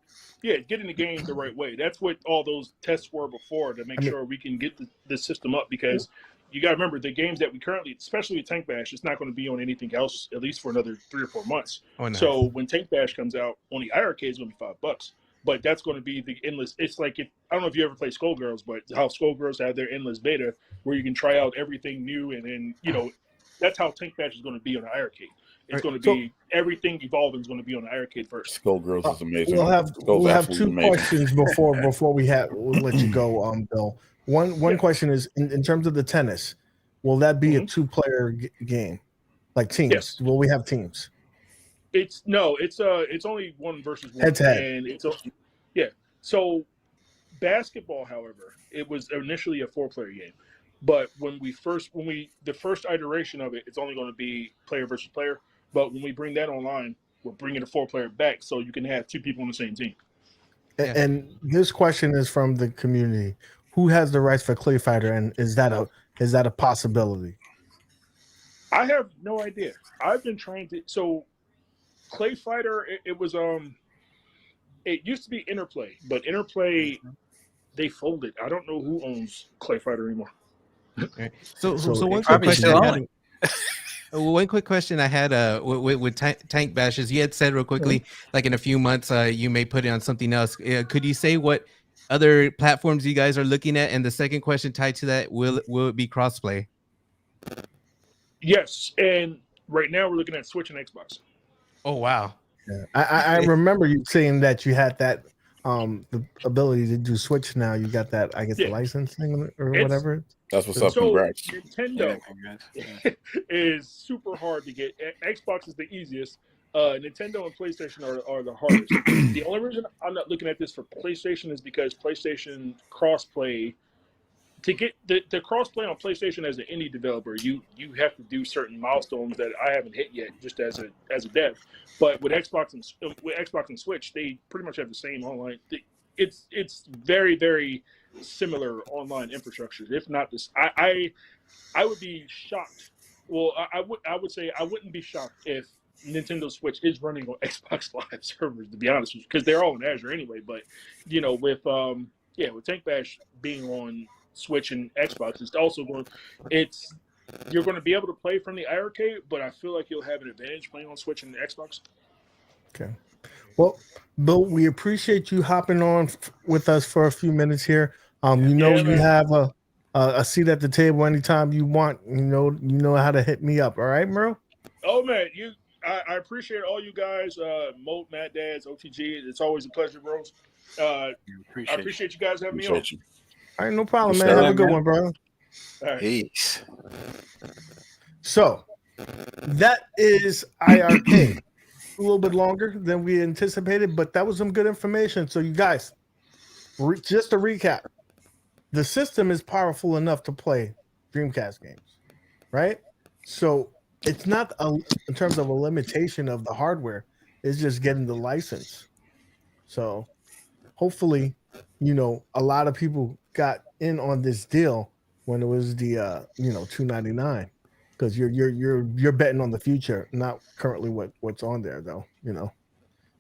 Speaker 6: Getting the game the right way. That's what all those tests were before, to make sure we can get the system up, because you got to remember the games that we currently, especially with Tank Bash, it's not going to be on anything else at least for another 3 or 4 months. Oh, nice. So when Tank Bash comes out on the iArcade, it's going to be $5. But that's going to be the endless. It's like, I don't know if you ever play Skullgirls, but how Skullgirls have their endless beta where you can try out everything new, and then that's how Tank Bash is going to be on the iArcade. It's going to be everything evolving is going to be on the iArcade first.
Speaker 5: Skullgirls is amazing.
Speaker 2: We'll have two questions before we'll let you go, Bill. One question is in terms of the tennis, will that be a 2-player game, like teams?
Speaker 6: Yes.
Speaker 2: Will we have teams?
Speaker 6: It's only 1 versus 1,
Speaker 2: head-to-head.
Speaker 6: And So basketball, however, it was initially a 4-player game, but when the first iteration of it, it's only going to be player versus player. But when we bring that online, we're bringing a 4-player back, so you can have 2 people on the same team.
Speaker 2: And this question is from the community: who has the rights for Clay Fighter, and is that a possibility? I
Speaker 6: have no idea. I've been trying to. So Clay Fighter, it was it used to be Interplay, but Interplay they folded. I don't know who owns Clay Fighter anymore.
Speaker 4: Okay. So one quick question. One quick question I had with Tank Bashes. You had said real quickly, like in a few months, you may put it on something else. Could you say what other platforms you guys are looking at? And the second question tied to that, will it be crossplay?
Speaker 6: Yes, and right now we're looking at Switch and Xbox.
Speaker 4: Oh wow!
Speaker 2: Yeah. I remember you saying that you had that the ability to do Switch now. You got that, I guess, the licensing or whatever.
Speaker 5: That's what's up.
Speaker 6: So
Speaker 5: Congrats.
Speaker 6: Nintendo is super hard to get. Xbox is the easiest. Nintendo and PlayStation are the hardest. The only reason I'm not looking at this for PlayStation is because PlayStation crossplay. To get the crossplay on PlayStation as an indie developer, you have to do certain milestones that I haven't hit yet, just as a dev. But with Xbox and Switch, they pretty much have the same online. It's very, very similar online infrastructures. If not this, I would be shocked. Well, I would say I wouldn't be shocked if Nintendo Switch is running on Xbox Live servers, to be honest with you, because they're all in Azure anyway. But with Tank Bash being on Switch and Xbox, it's also you're going to be able to play from the iArcade, but I feel like you'll have an advantage playing on Switch and Xbox.
Speaker 2: Okay. Well, Bill, we appreciate you hopping on with us for a few minutes here. You have a seat at the table anytime you want. You know how to hit me up. All right, Merle?
Speaker 6: Oh man, I appreciate all you guys. MOAT, Maddads, OTG. It's always a pleasure, bros. I appreciate you guys having me on.
Speaker 2: All right, no problem, man. Have a good one, bro.
Speaker 6: All right.
Speaker 3: Peace.
Speaker 2: So that is IRK. A little bit longer than we anticipated, but that was some good information. So you guys, just to recap, the system is powerful enough to play Dreamcast games, right? So it's not in terms of a limitation of the hardware, it's just getting the license. So hopefully, a lot of people got in on this deal when it was the $299, because you're betting on the future, not currently what's on there though.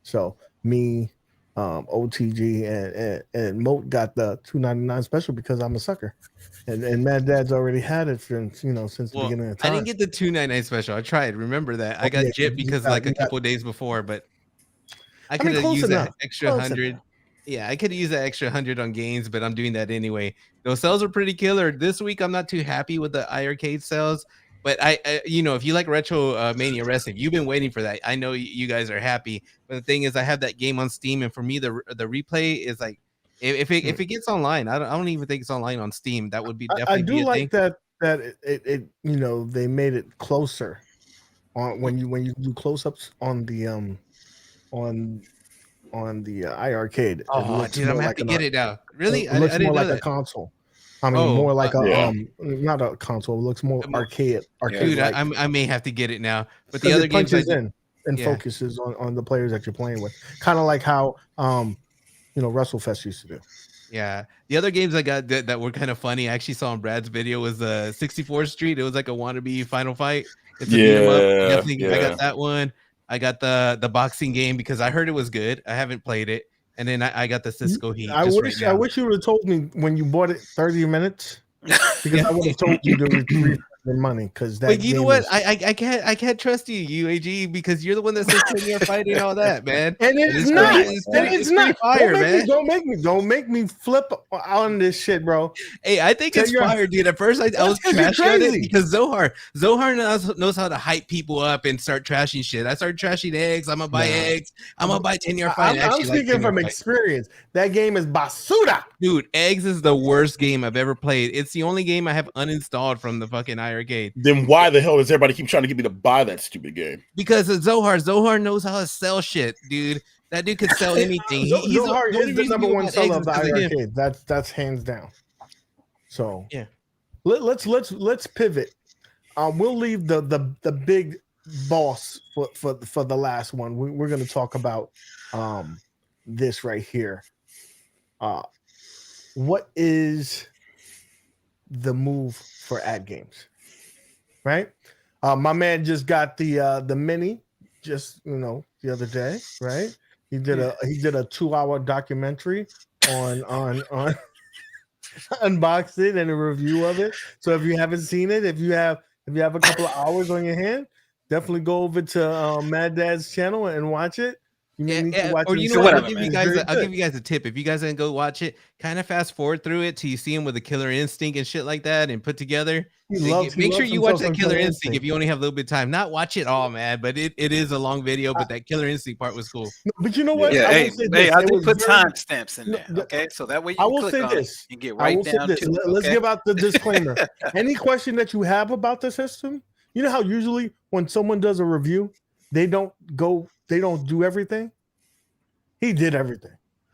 Speaker 2: So me, OTG and Moat got the $299 special because I'm a sucker, and Mad Dad's already had it since the beginning of time.
Speaker 4: I didn't get the $299 special. I tried. Remember that I got Jip because a couple days before, but I could have used that extra 100. Yeah, I could use that extra 100 on games, but I'm doing that anyway. Those sales are pretty killer. This week, I'm not too happy with the iArcade sales, but I if you like Retro Mania Wrestling, you've been waiting for that. I know you guys are happy, but the thing is, I have that game on Steam, and for me, the replay is like, if it gets online, I don't even think it's online on Steam. That would be definitely.
Speaker 2: I do like that it they made it closer on when you do close-ups on the iArcade.
Speaker 4: Oh, dude, I'm gonna have to get it now. Really?
Speaker 2: It looks
Speaker 4: I didn't
Speaker 2: more
Speaker 4: know
Speaker 2: like
Speaker 4: that.
Speaker 2: a console. I mean, more like not a console. It looks more arcade.
Speaker 4: Dude, I may have to get it now. But the other games
Speaker 2: punches in and focuses on the players that you're playing with, kind of like how WrestleFest used to do.
Speaker 4: Yeah, the other games I got that were kind of funny, I actually saw on Brad's video, was 64th Street. It was like a wannabe Final Fight. It's a beat 'em up. Definitely, I got that one. I got the boxing game because I heard it was good. I haven't played it. And then I got the Cisco Heat.
Speaker 2: I wish you would have told me when you bought it 30 minutes, because I would have told you to retrieve the money. Because that. But
Speaker 4: you know what? I can't trust you, UAG, because you're the one that says 10-year fighting all that, man.
Speaker 2: And it's not. It's not
Speaker 4: fire, man.
Speaker 2: Don't make me flip on this shit, bro.
Speaker 4: Hey, I think it's fire, dude. At first, I was trashing on it because Zohar knows how to hype people up and start trashing shit. I started trashing eggs. I'm gonna buy eggs. I'm gonna buy 10-year fighting.
Speaker 2: I'm speaking from experience. That game is basura,
Speaker 4: dude. Eggs is the worst game I've ever played. It's the only game I have uninstalled from the fucking iArcade.
Speaker 5: Then why the hell does everybody keep trying to get me to buy that stupid game?
Speaker 4: Because of Zohar. Zohar knows how to sell shit, dude. That dude could sell anything.
Speaker 2: Zohar is the number one seller of the iArcade. That's hands down. So
Speaker 4: yeah,
Speaker 2: let's pivot. We'll leave the big boss for the last one. We're going to talk about this right here. What is the move for ad games? Right? My man just got the mini just the other day, right? He did a 2-hour documentary on unboxed it and a review of it. So if you haven't seen it, if you have a couple of hours on your hand, definitely go over to Maddads Channel and watch it.
Speaker 7: You need to watch
Speaker 4: or
Speaker 7: it.
Speaker 4: you know what?
Speaker 3: whatever,
Speaker 4: I'll give you guys a tip. If you guys didn't go watch it, kind of fast forward through it till you see him with a Killer Instinct and shit like that, and put together. Make sure you watch that Killer Instinct if you only have a little bit of time. Not watch it all, man, but it is a long video. But that Killer Instinct part was cool.
Speaker 7: But you know what?
Speaker 3: Yeah,
Speaker 7: I
Speaker 3: do put timestamps in there, okay? So that way you can click on it and get right down to it.
Speaker 7: Let's give out the disclaimer. Any question that you have about the system, you know how usually when someone does a review, they don't do everything. He did everything.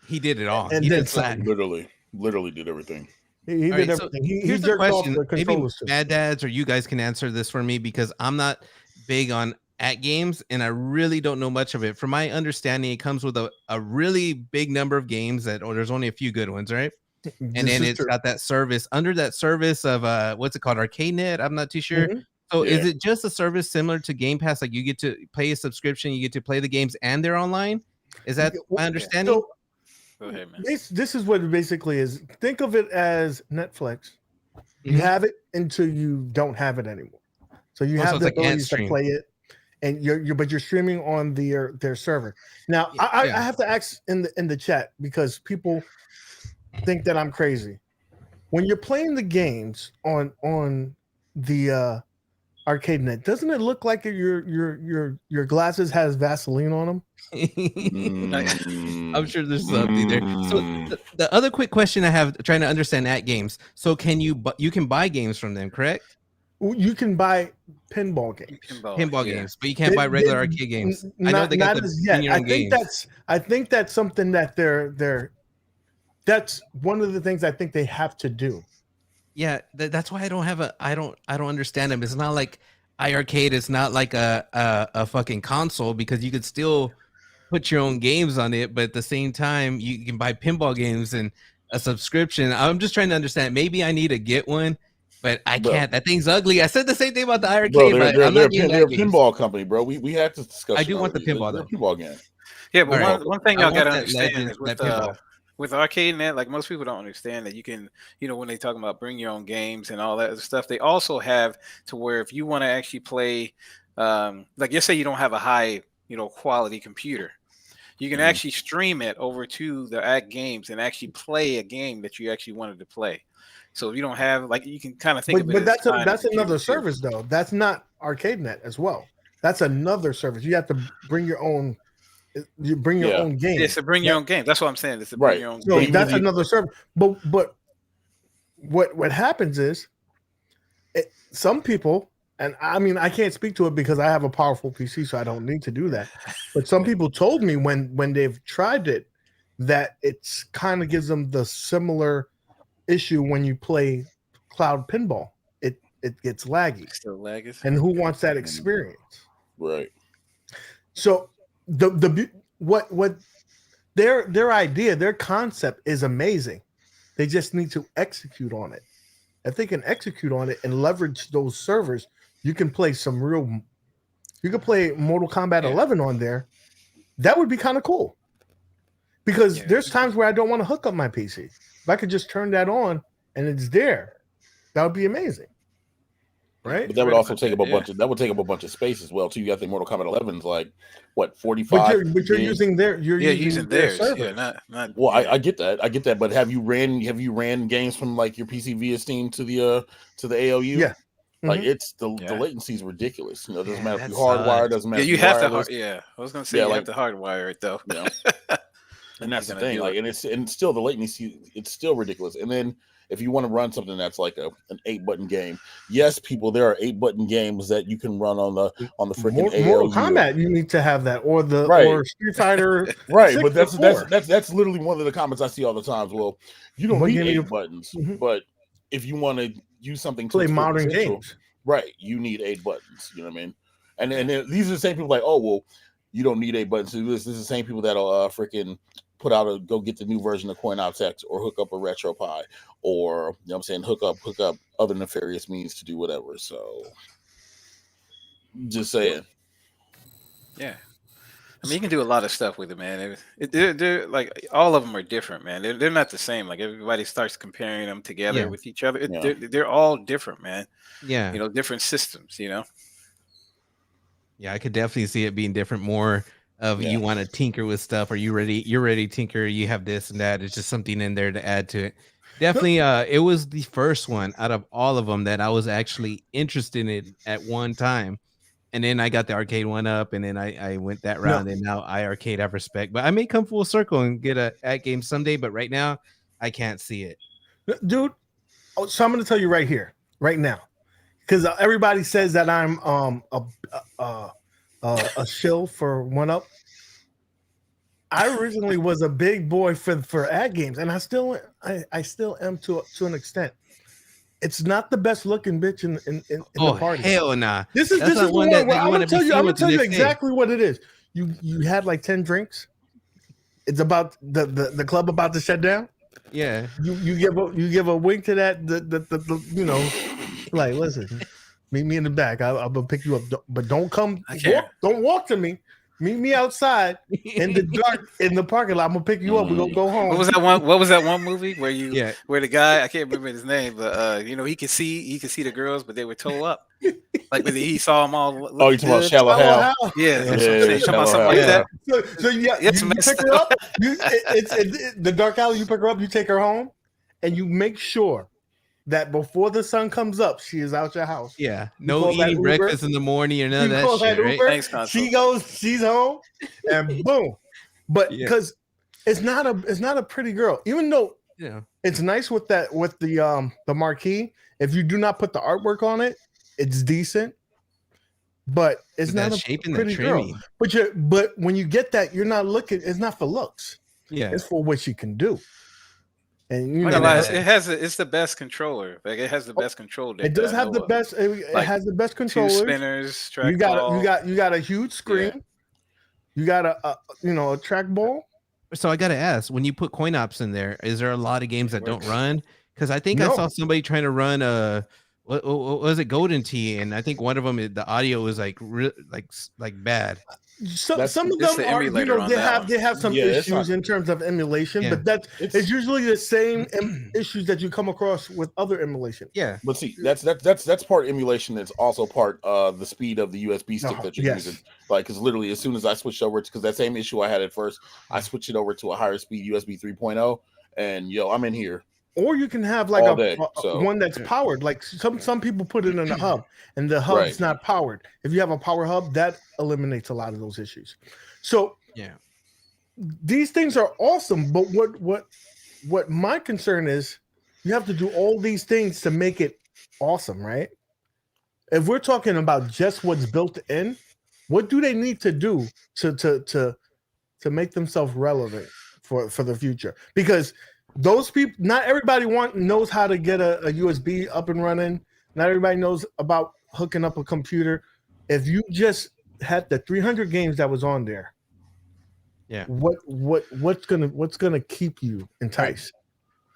Speaker 4: He did it all.
Speaker 7: And
Speaker 4: he
Speaker 7: then
Speaker 4: did slack.
Speaker 5: Literally did everything.
Speaker 7: He did everything.
Speaker 4: Here's the question. Maybe Mad Dads or you guys can answer this for me because I'm not big on games and I really don't know much of it. From my understanding, it comes with a really big number of games there's only a few good ones, right? And then it's got that service under that service of what's it called? ArcadeNet? I'm not too sure. Mm-hmm. So is it just a service similar to Game Pass? Like you get to pay a subscription, you get to play the games and they're online? Is that my understanding?
Speaker 7: So, go ahead, man. This is what it basically is. Think of it as Netflix. You have it until you don't have it anymore. So you have the ability to play it, and you're streaming on their server. Now I have to ask in the chat because people think that I'm crazy. When you're playing the games on the ArcadeNet, doesn't it look like your glasses has Vaseline on them?
Speaker 4: I'm sure there's something there. So the other quick question I have trying to understand games. So you can buy games from them, correct?
Speaker 7: You can buy pinball games.
Speaker 4: Pinball games, but you can't buy regular arcade games. I know they got
Speaker 7: I think that's something that that's one of the things I think they have to do.
Speaker 4: Yeah, that's why I don't understand them. It's not like iArcade. It's not like a fucking console because you could still put your own games on it, but at the same time you can buy pinball games and a subscription. I'm just trying to understand. Maybe I need to get one, but I can't. That thing's ugly. I said the same thing about the iArcade, but I'm not getting
Speaker 5: they're a pinball company, bro. We had to discuss.
Speaker 4: I do want the pinball though.
Speaker 5: Pinball game.
Speaker 3: Yeah, but one thing y'all gotta understand is with ArcadeNet, like most people don't understand that you can, when they talk about bring your own games and all that other stuff, they also have to where if you want to actually play, like let's say you don't have a high, quality computer, you can actually stream it over to the games and actually play a game that you actually wanted to play. So if you don't have, like, you can kind of think of it.
Speaker 7: But that's another service though. That's not ArcadeNet as well. That's another service. You have to bring your own. You bring your own game.
Speaker 3: It's to bring your own game. That's what I'm saying. It's to bring your own
Speaker 7: game.
Speaker 3: So
Speaker 7: that's another service. But what happens is some people, and I mean I can't speak to it because I have a powerful PC, so I don't need to do that. But some people told me when they've tried it that it's kind of gives them the similar issue when you play cloud pinball. It gets laggy.
Speaker 3: It's still laggy.
Speaker 7: And who wants that experience?
Speaker 5: Right.
Speaker 7: So what their idea, their concept is amazing. They just need to execute on it. If they can execute on it and leverage those servers, you can play you can play Mortal Kombat 11 on there. That would be kind of cool. Because there's times where I don't want to hook up my PC. If I could just turn that on and it's there, that would be amazing. Right,
Speaker 5: but that would also take up a bunch of space as well too. You got to think Mortal Kombat 11's like what 45.
Speaker 7: But you're using using
Speaker 3: theirs.
Speaker 7: Server.
Speaker 3: Yeah, not.
Speaker 5: Well, I get that. But have you ran games from like your PC via Steam to the ALU?
Speaker 7: Yeah.
Speaker 5: Like it's the latency is ridiculous. It doesn't matter if you hardwire, doesn't matter.
Speaker 3: Yeah, you
Speaker 5: if
Speaker 3: have
Speaker 5: wireless.
Speaker 3: I was gonna say you have to hardwire it though.
Speaker 5: And that's the thing. Like, and still the latency, it's still ridiculous. And then if you want to run something that's like an 8-button game, yes, people, there are 8-button games that you can run on the freaking ALU.
Speaker 7: Mortal Kombat, you need to have that, or or Street Fighter,
Speaker 5: right? But that's literally one of the comments I see all the time. Well, you don't need 8 buttons, but if you want to use something to
Speaker 7: play modern games,
Speaker 5: right? You need 8 buttons. You know what I mean? And then these are the same people like, oh well, you don't need 8 buttons to do this. This is the same people that'll freaking put out go get the new version of CoinOptX or hook up a RetroPie or hook up other nefarious means to do whatever. So just saying.
Speaker 3: Yeah. I mean, you can do a lot of stuff with it, man. They're like all of them are different, man. They're not the same. Like everybody starts comparing them together with each other. They're all different, man.
Speaker 4: Yeah.
Speaker 3: Different systems,
Speaker 4: Yeah, I could definitely see it being different, more of you want to tinker with stuff, or you're ready to tinker, you have this and that. It's just something in there to add to it. Definitely, it was the first one out of all of them that I was actually interested in at one time. And then I got the arcade one up, and then I went that round, and now I arcade have respect. But I may come full circle and get a at game someday, but right now I can't see it.
Speaker 7: Dude, so I'm going to tell you right here, right now, because everybody says that I'm a shill for one up. I originally was a big boy for ad games, and I still am to an extent. It's not the best looking bitch in the party.
Speaker 4: Hell nah.
Speaker 7: This is the one that I'm gonna tell you exactly what it is. You had like 10 drinks. It's about the club about to shut down.
Speaker 4: Yeah.
Speaker 7: You give a wink to that the you know, like, listen, meet me in the back. I'm gonna pick you up, but don't come. Don't walk to me. Meet me outside in the dark in the parking lot. I'm gonna pick you up. We're gonna go home.
Speaker 3: What was that one movie where where the guy, I can't remember his name, but he could see the girls, but they were toe up. Like he saw them all.
Speaker 5: Oh, you talking about Shallow Hal?
Speaker 3: Yeah, talking about something like that.
Speaker 7: So you pick her up. It's the dark alley. You pick her up. You take her home, and you make sure that before the sun comes up, she is out your house.
Speaker 4: Yeah, no eating breakfast in the morning or none of that shit. Right?
Speaker 3: Thanks,
Speaker 7: she's home, and boom. But because it's not a pretty girl, even though it's nice with the marquee. If you do not put the artwork on it, it's decent. But it's not a pretty girl. But when you get that, you're not looking. It's not for looks.
Speaker 4: Yeah,
Speaker 7: it's for what she can do. And
Speaker 3: it's the best controller. Like it has the best control.
Speaker 7: It does have the best. It has the best controllers.
Speaker 3: 2 spinners.
Speaker 7: You got a huge screen. Yeah. You got a trackball.
Speaker 4: So I got to ask, when you put coin ops in there, is there a lot of games that don't run? Because I think I saw somebody trying to run what was it, Golden Tee, and I think one of them the audio was like bad. Some of them are, they have some issues in terms of emulation, but it's usually the same issues that you come across with other emulation. Yeah,
Speaker 5: but see, that's part emulation. It's also part the speed of the USB stick that you're using. Like, because literally, as soon as I switched over, because that same issue I had at first, I switched it over to a higher speed USB 3.0, and I'm in here.
Speaker 7: Or you can have like one that's powered. Like some people put it in a hub, and the hub's not powered. If you have a power hub, that eliminates a lot of those issues. So these things are awesome. But what my concern is, you have to do all these things to make it awesome, right? If we're talking about just what's built in, what do they need to do to make themselves relevant for the future? Because those people, not everybody knows how to get a USB up and running. Not everybody knows about hooking up a computer. If you just had the 300 games that was on there, what's gonna keep you enticed?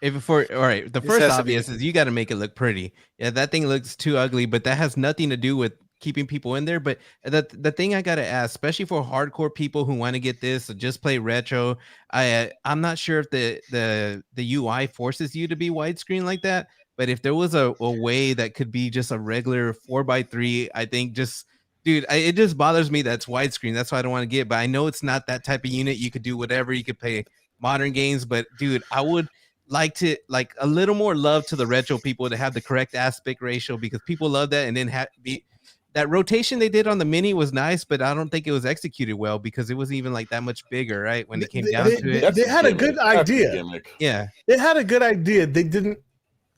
Speaker 4: The first obvious is you got to make it look pretty. Yeah, that thing looks too ugly, but that has nothing to do with keeping people in there. But the thing I gotta ask, especially for hardcore people who want to get this or just play retro, I'm not sure if the UI forces you to be widescreen like that. But if there was a way that could be just a regular 4:3, I think it just bothers me that's widescreen. That's why I don't want to get. But I know it's not that type of unit. You could do whatever. You could play modern games. But dude, I would like to a little more love to the retro people to have the correct aspect ratio, because people love that, and then that rotation they did on the mini was nice, but I don't think it was executed well because it wasn't even like that much bigger, right? When it came down to it.
Speaker 7: They had a good idea.
Speaker 4: Yeah.
Speaker 7: They had a good idea. They didn't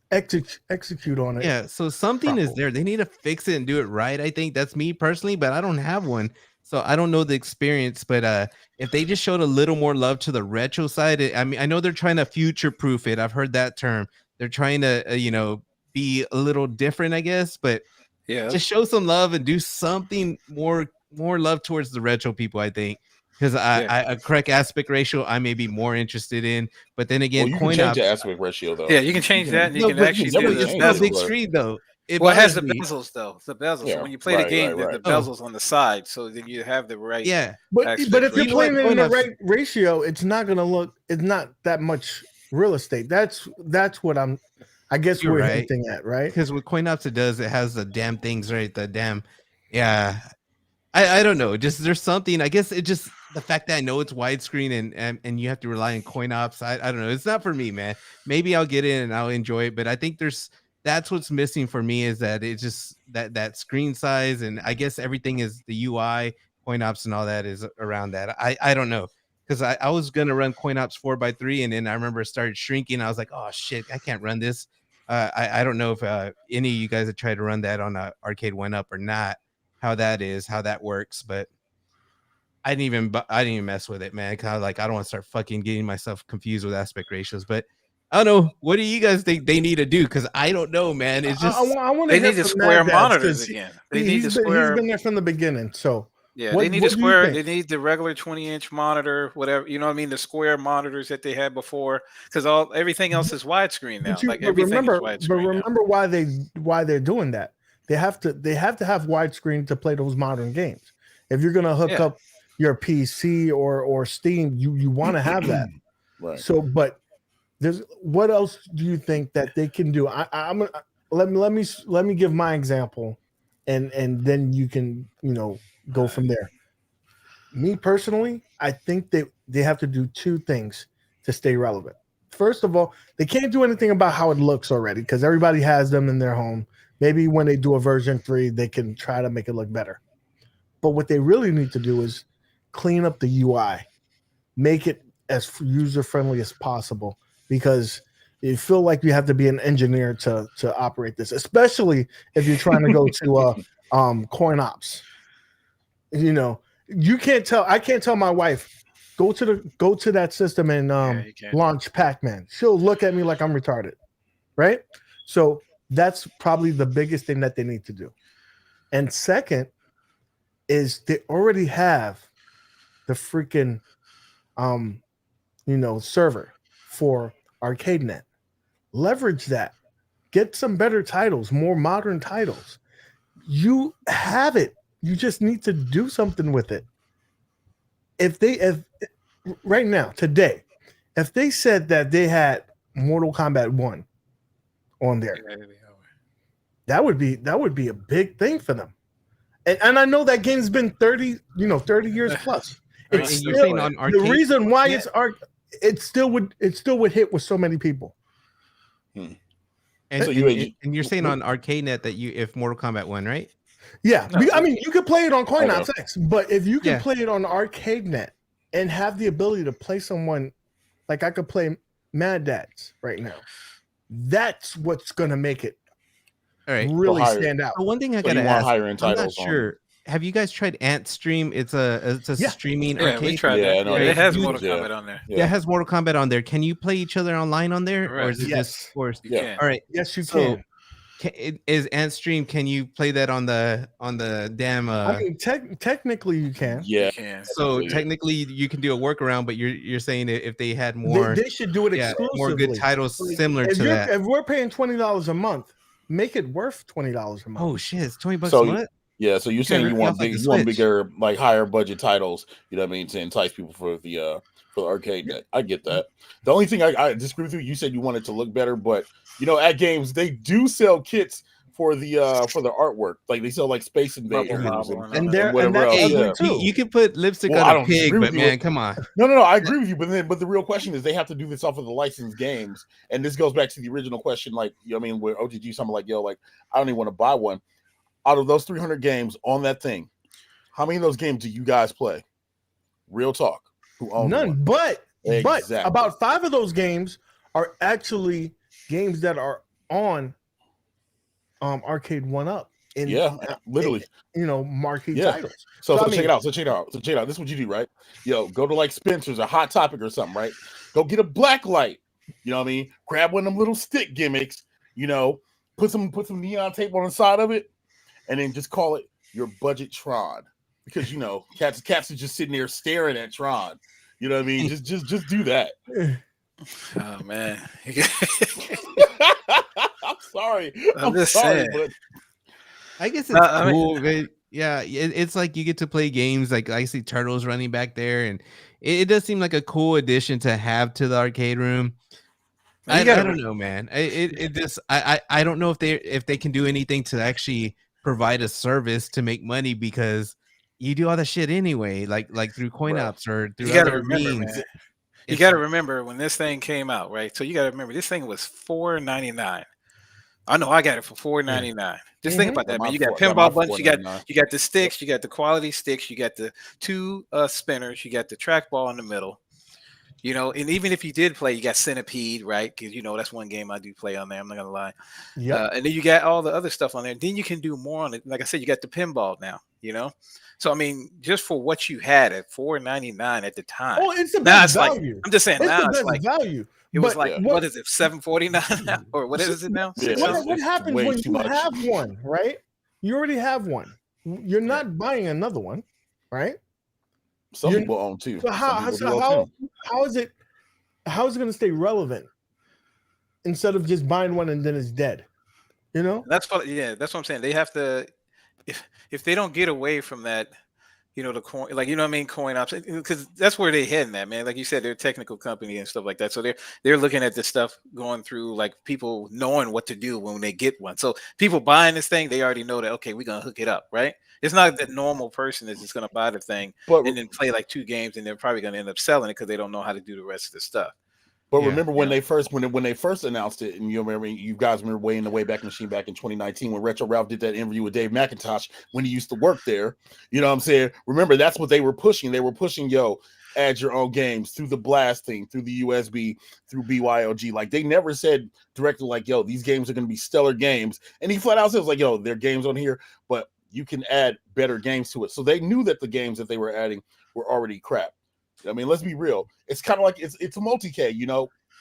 Speaker 7: execute on it.
Speaker 4: Yeah. So something is there. They need to fix it and do it right. I think that's me personally, but I don't have one. So I don't know the experience, but if they just showed a little more love to the retro side, I mean, I know they're trying to future proof it. I've heard that term. They're trying to, be a little different, I guess, but just show some love and do something more love towards the retro people, I think, because a correct aspect ratio I may be more interested in. But then again,
Speaker 5: you can change the aspect ratio though.
Speaker 3: Yeah, you can change that. And you can actually do
Speaker 4: the big screen though.
Speaker 3: It has the bezels though. The bezels. So when you play the game, the bezels on the side, so then you have the right.
Speaker 7: Yeah, but if you're playing it in the right ratio, it's not gonna look. It's not that much real estate. That's what I guess we're hinting at, right?
Speaker 4: Because with CoinOps, it has the damn things, right? The damn, I don't know. Just there's something. I guess it just the fact that I know it's widescreen and you have to rely on coin ops, I don't know. It's not for me, man. Maybe I'll get in and I'll enjoy it, but I think that's what's missing for me is that it's just that screen size, and I guess everything is the UI, coin ops, and all that is around that. I don't know, because I was gonna run coin ops 4x3, and then I remember it started shrinking. I was like, oh shit, I can't run this. I don't know if any of you guys have tried to run that on Arcade 1UP or not. How that works, but I didn't even mess with it, man. Kind of like I don't want to start fucking getting myself confused with aspect ratios. But I don't know. What do you guys think they need to do? Because I don't know, man. It's just
Speaker 7: I want
Speaker 3: they need to square monitors again.
Speaker 7: He's been there from the beginning. So
Speaker 3: yeah, they need to square. They need the regular 20-inch monitor, whatever, you know what I mean. The square monitors that they had before, because everything else is widescreen now. Like everything is widescreen. But
Speaker 7: remember why they're doing that? They have to have widescreen to play those modern games. If you're gonna hook up your PC or Steam, you want to have that.
Speaker 5: Right.
Speaker 7: So, but what else do you think that they can do? Let me give my example, and then you can go from there. Me personally, I think they have to do two things to stay relevant. First of all, they can't do anything about how it looks already because everybody has them in their home. Maybe when they do a version 3, they can try to make it look better. But what they really need to do is clean up the UI, make it as user-friendly as possible, because you feel like you have to be an engineer to operate this, especially if you're trying to go to coin ops. You can't tell. I can't tell my wife go to that system and launch Pac-Man. She'll look at me like I'm retarded, right? So that's probably the biggest thing that they need to do. And second is they already have the freaking server for ArcadeNet. Leverage that. Get some better titles, more modern titles. You have it. You just need to do something with it. If right now, today, if they said that they had Mortal Kombat 1 on there, that would be a big thing for them. And I know that game's been 30 years plus. It's still, on Arcade, the reason why it still would hit with so many people.
Speaker 4: And, so you're saying on ArcadeNet that if Mortal Kombat 1, right?
Speaker 7: Yeah, I mean you could play it on Coin Ops X, but if you can play it on ArcadeNet and have the ability to play someone like I could play Maddads right now, that's what's gonna make it really stand out.
Speaker 4: So one thing I gotta ask, I'm not sure. Have you guys tried Antstream? It's a streaming arcade.
Speaker 3: We tried that. It has Mortal Kombat on there.
Speaker 4: Yeah, it has Mortal Kombat on there. Can you play each other online on there, or is it just forced?
Speaker 3: Yeah.
Speaker 4: All right.
Speaker 7: Yes, you can.
Speaker 4: Is Antstream? Can you play that on the damn?
Speaker 7: I mean, technically you can.
Speaker 5: Yeah.
Speaker 3: You can.
Speaker 4: So technically you can do a workaround, but you're saying if they had more,
Speaker 7: they should do it exclusively.
Speaker 4: More good titles similar to that.
Speaker 7: If we're paying $20 a month, make it worth $20 a month.
Speaker 4: Oh shit, it's $20 a month.
Speaker 5: Yeah, so you're saying you want bigger, like higher budget titles, you know what I mean, to entice people for the arcade net. I get that. The only thing I disagree with you said you want it to look better, but at games they do sell kits for the artwork. Like they sell like Space Invaders and whatever else.
Speaker 4: You can put lipstick on a pig, but man, come on.
Speaker 5: No, I agree with you, but the real question is they have to do this off of the licensed games, and this goes back to the original question, like where OGG something like like I don't even want to buy one. Out of those 300 games on that thing, how many of those games do you guys play? Real talk. Who owns
Speaker 7: none?
Speaker 5: One?
Speaker 7: But about 5 of those games are actually games that are on Arcade 1UP.
Speaker 5: Literally.
Speaker 7: Marquee titles.
Speaker 5: So check it out. So check it out. This is what you do, right? Go to like Spencer's or Hot Topic or something, right? Go get a black light. You know what I mean? Grab one of them little stick gimmicks. Put some neon tape on the side of it. And then just call it your budget Tron, because cats are just sitting there staring at Tron. You know what I mean? Just do that.
Speaker 3: Oh man,
Speaker 5: I'm sorry.
Speaker 3: I'm just saying.
Speaker 5: But
Speaker 4: I guess it's cool. It's like you get to play games. Like I see Turtles running back there, and it does seem like a cool addition to have to the arcade room. I don't know, man. I don't know if they can do anything to actually provide a service to make money, because you do all that shit anyway, like through coin ops or through other means.
Speaker 3: Man. You got to remember when this thing came out, right? So you got to remember this thing was $4.99. I know I got it for $4.99. Just think about that, man. You got pinball buttons, you got the sticks, you got the quality sticks, you got the 2 spinners, you got the trackball in the middle. And even if you did play, you got Centipede, right? Because that's one game I do play on there. I'm not gonna lie. Yeah. And then you got all the other stuff on there. Then you can do more on it. Like I said, you got the pinball now. So I mean, just for what you had at $4.99 at the time.
Speaker 7: Oh, it's the best value.
Speaker 3: I'm just saying
Speaker 7: it's
Speaker 3: now
Speaker 7: the
Speaker 3: it's
Speaker 7: best
Speaker 3: like
Speaker 7: value.
Speaker 3: It was what is it, $7.49 now? Or what is it now?
Speaker 7: Yeah. What happens when you have one, right? You already have one. You're not buying another one, right?
Speaker 5: Some people own 2.
Speaker 7: So how is it going to stay relevant instead of just buying one and then it's dead?
Speaker 3: That's what I'm saying. They have to, if they don't get away from that, the coin, like, coin ops, because that's where they heading at, man. Like you said, they're a technical company and stuff like that. So they're looking at this stuff going through, like, people knowing what to do when they get one. So people buying this thing, they already know that, okay, we're going to hook it up, right? It's not that normal person is just going to buy the thing and then play like 2 games and they're probably going to end up selling it because they don't know how to do the rest of the stuff.
Speaker 5: But remember when they first announced it, and you guys remember way in the Wayback Machine back in 2019 when Retro Ralph did that interview with Dave McIntosh when he used to work there. You know what I'm saying? Remember, that's what they were pushing. They were pushing, add your own games through the blasting, through the USB, through BYOG. Like, they never said directly like, these games are going to be stellar games. And he flat out says like, there are games on here, but you can add better games to it. So they knew that the games that they were adding were already crap. I mean, let's be real. It's kind of like it's a multi-K,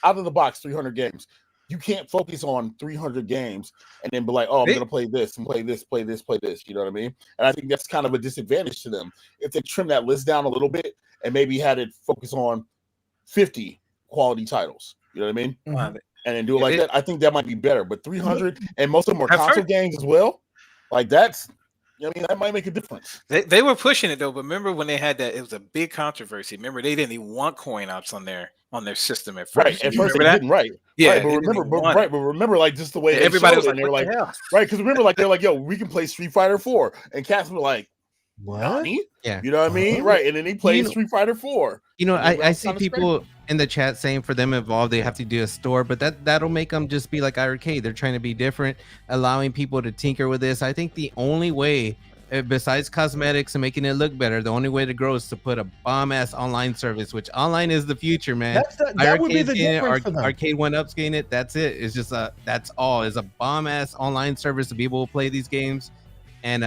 Speaker 5: out of the box, 300 games. You can't focus on 300 games and then be like, I'm going to play this and play this, play this, play this. You know what I mean? And I think that's kind of a disadvantage to them. If they trim that list down a little bit and maybe had it focus on 50 quality titles, you know what I mean? Mm-hmm. And then do it like that, I think that might be better. But 300, and most of them are console games as well. Like, that's... that might make a difference.
Speaker 3: They were pushing it though, but remember when they had that? It was a big controversy. Remember, they didn't even want coin ops on their system at first.
Speaker 5: Right, at first they didn't. Right, yeah. Right, but remember, like, just the way
Speaker 3: everybody was like,
Speaker 5: they were like, right? Because remember, like, they're like, we can play Street Fighter 4, and cats were like, what? Nani?
Speaker 4: Yeah,
Speaker 5: you know what I mean? Right, and then they played Street Fighter 4.
Speaker 4: I see people in the chat saying for them involved they have to do a store, but that'll make them just be like Arcade. They're trying to be different, allowing people to tinker with this. I think the only way, besides cosmetics and making it look better, the only way to grow is to put a bomb-ass online service, which online is the future, man.
Speaker 7: That would be the difference for them.
Speaker 4: Arcade 1UP's getting it. That's it. It's just that's all. It's a bomb-ass online service to be able to play these games. And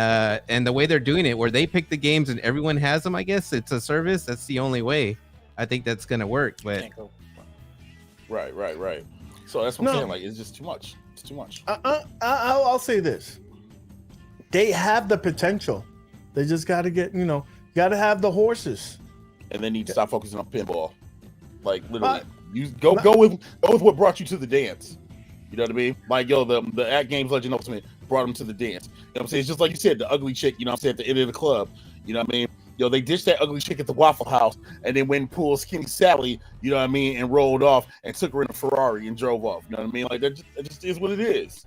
Speaker 4: the way they're doing it, where they pick the games and everyone has them, I guess it's a service. That's the only way I think that's gonna work. But
Speaker 5: right. So that's what I'm saying. Like, it's just too much. It's too much.
Speaker 7: I'll say this. They have the potential. They just got to get, got to have the horses.
Speaker 5: And they need to stop focusing on pinball. Like, literally, you go with what brought you to the dance. You know what I mean? Like, the At Games Legend Ultimate brought them to the dance. You know what I'm saying? It's just like you said, the ugly chick, at the end of the club. You know what I mean? They ditched that ugly chick at the Waffle House and then went and pulled Skinny Sally, you know what I mean, and rolled off and took her in a Ferrari and drove off. You know what I mean? Like, that just is what it is.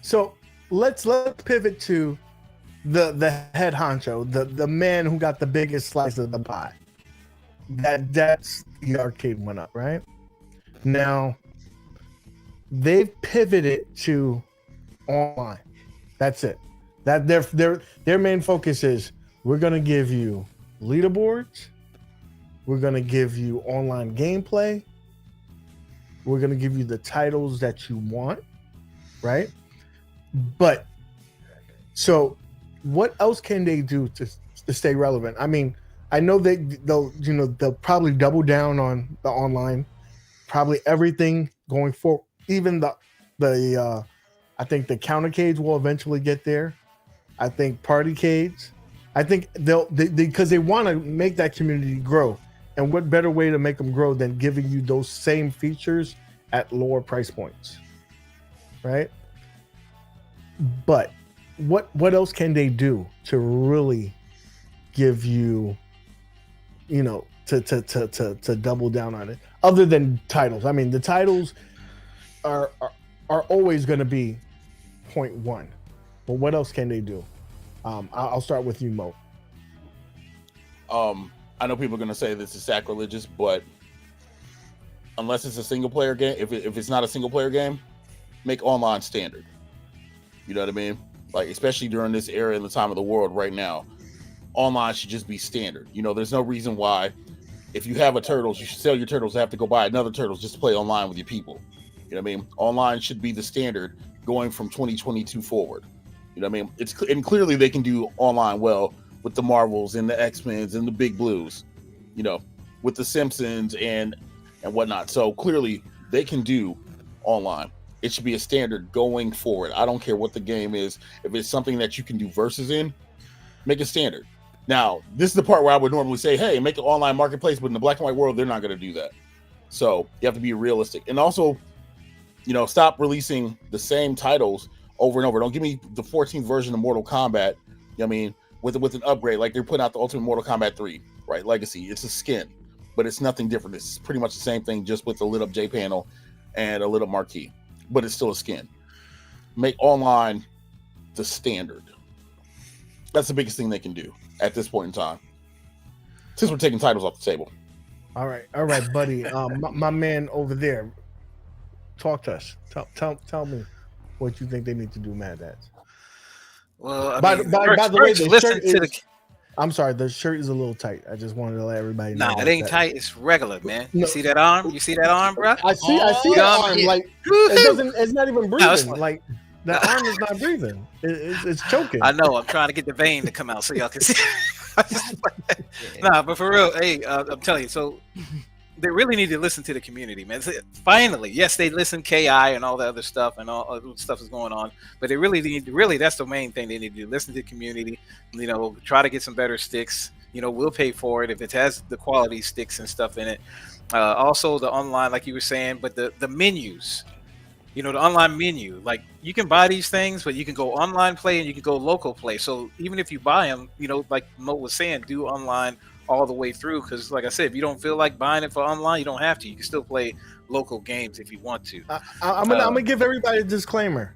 Speaker 7: So, let's pivot to the head honcho, the man who got the biggest slice of the pie. That's the Arcade 1UP, right? Now they've pivoted to online. That's it. That their main focus is, we're gonna give you leaderboards, we're gonna give you online gameplay, we're gonna give you the titles that you want, right? But so what else can they do to stay relevant? I mean, I know they'll probably double down on the online, probably everything going forward. Even the I think the countercades will eventually get there. I think partycades. I think because they want to make that community grow. And what better way to make them grow than giving you those same features at lower price points, right? But what else can they do to really give you, to double down on it, other than titles? I mean, the titles are always going to be point one, but what else can they do? I'll start with you, Mo.
Speaker 5: I know people are going to say this is sacrilegious, but unless it's a single player game, if it's not a single player game, make online standard. You know what I mean? Like, especially during this era and the time of the world right now, online should just be standard. You know, there's no reason why, if you have a Turtles, you should sell your Turtles and have to go buy another Turtles just to play online with your people. You know what I mean? Online should be the standard going from 2022 forward. You know what I mean? And clearly they can do online well with the Marvels and the X-Men's and the Big Blues, you know, with the Simpsons and whatnot. So clearly they can do online. It should be a standard going forward. I don't care what the game is. If it's something that you can do versus in, make it standard. Now, this is the part where I would normally say, hey, make an online marketplace, but in the black and white world, they're not going to do that. So you have to be realistic. And also, you know, stop releasing the same titles over and over. Don't give me the 14th version of Mortal Kombat, you know what I mean, with an upgrade. Like they're putting out the Ultimate Mortal Kombat 3, right? Legacy. It's a skin, but it's nothing different. It's pretty much the same thing, just with a lit up J panel and a lit up marquee, but it's still a skin. Make online the standard. That's the biggest thing they can do at this point in time, since we're taking titles off the table.
Speaker 7: All right, buddy. My man over there, talk to us. Tell me what you think they need to do, Maddads.
Speaker 3: Well,
Speaker 7: by the way, the shirt is. I'm sorry, the shirt is a little tight. I just wanted to let everybody know.
Speaker 3: Nah, it ain't tight. It's regular, man. You see that arm? You see that arm, bro?
Speaker 7: I see that arm. Like it's not even breathing. Like the arm is not breathing. It's choking.
Speaker 3: I know. I'm trying to get the vein to come out so y'all can see. Nah, but for real, hey, I'm telling you. So they really need to listen to the community, man. Finally, yes, they listen KI and all the other stuff and all other stuff is going on, but they really need to, that's the main thing they need to do. Listen to the community, you know, try to get some better sticks. You know, we'll pay for it if it has the quality sticks and stuff in it. Also the online, like you were saying, but the menus, you know, the online menu, like you can buy these things, but you can go online play and you can go local play. So even if you buy them, you know, like Mo was saying, do online all the way through, because like I said, if you don't feel like buying it for online, you don't have to. You can still play local games if you want to.
Speaker 7: I'm gonna give everybody a disclaimer.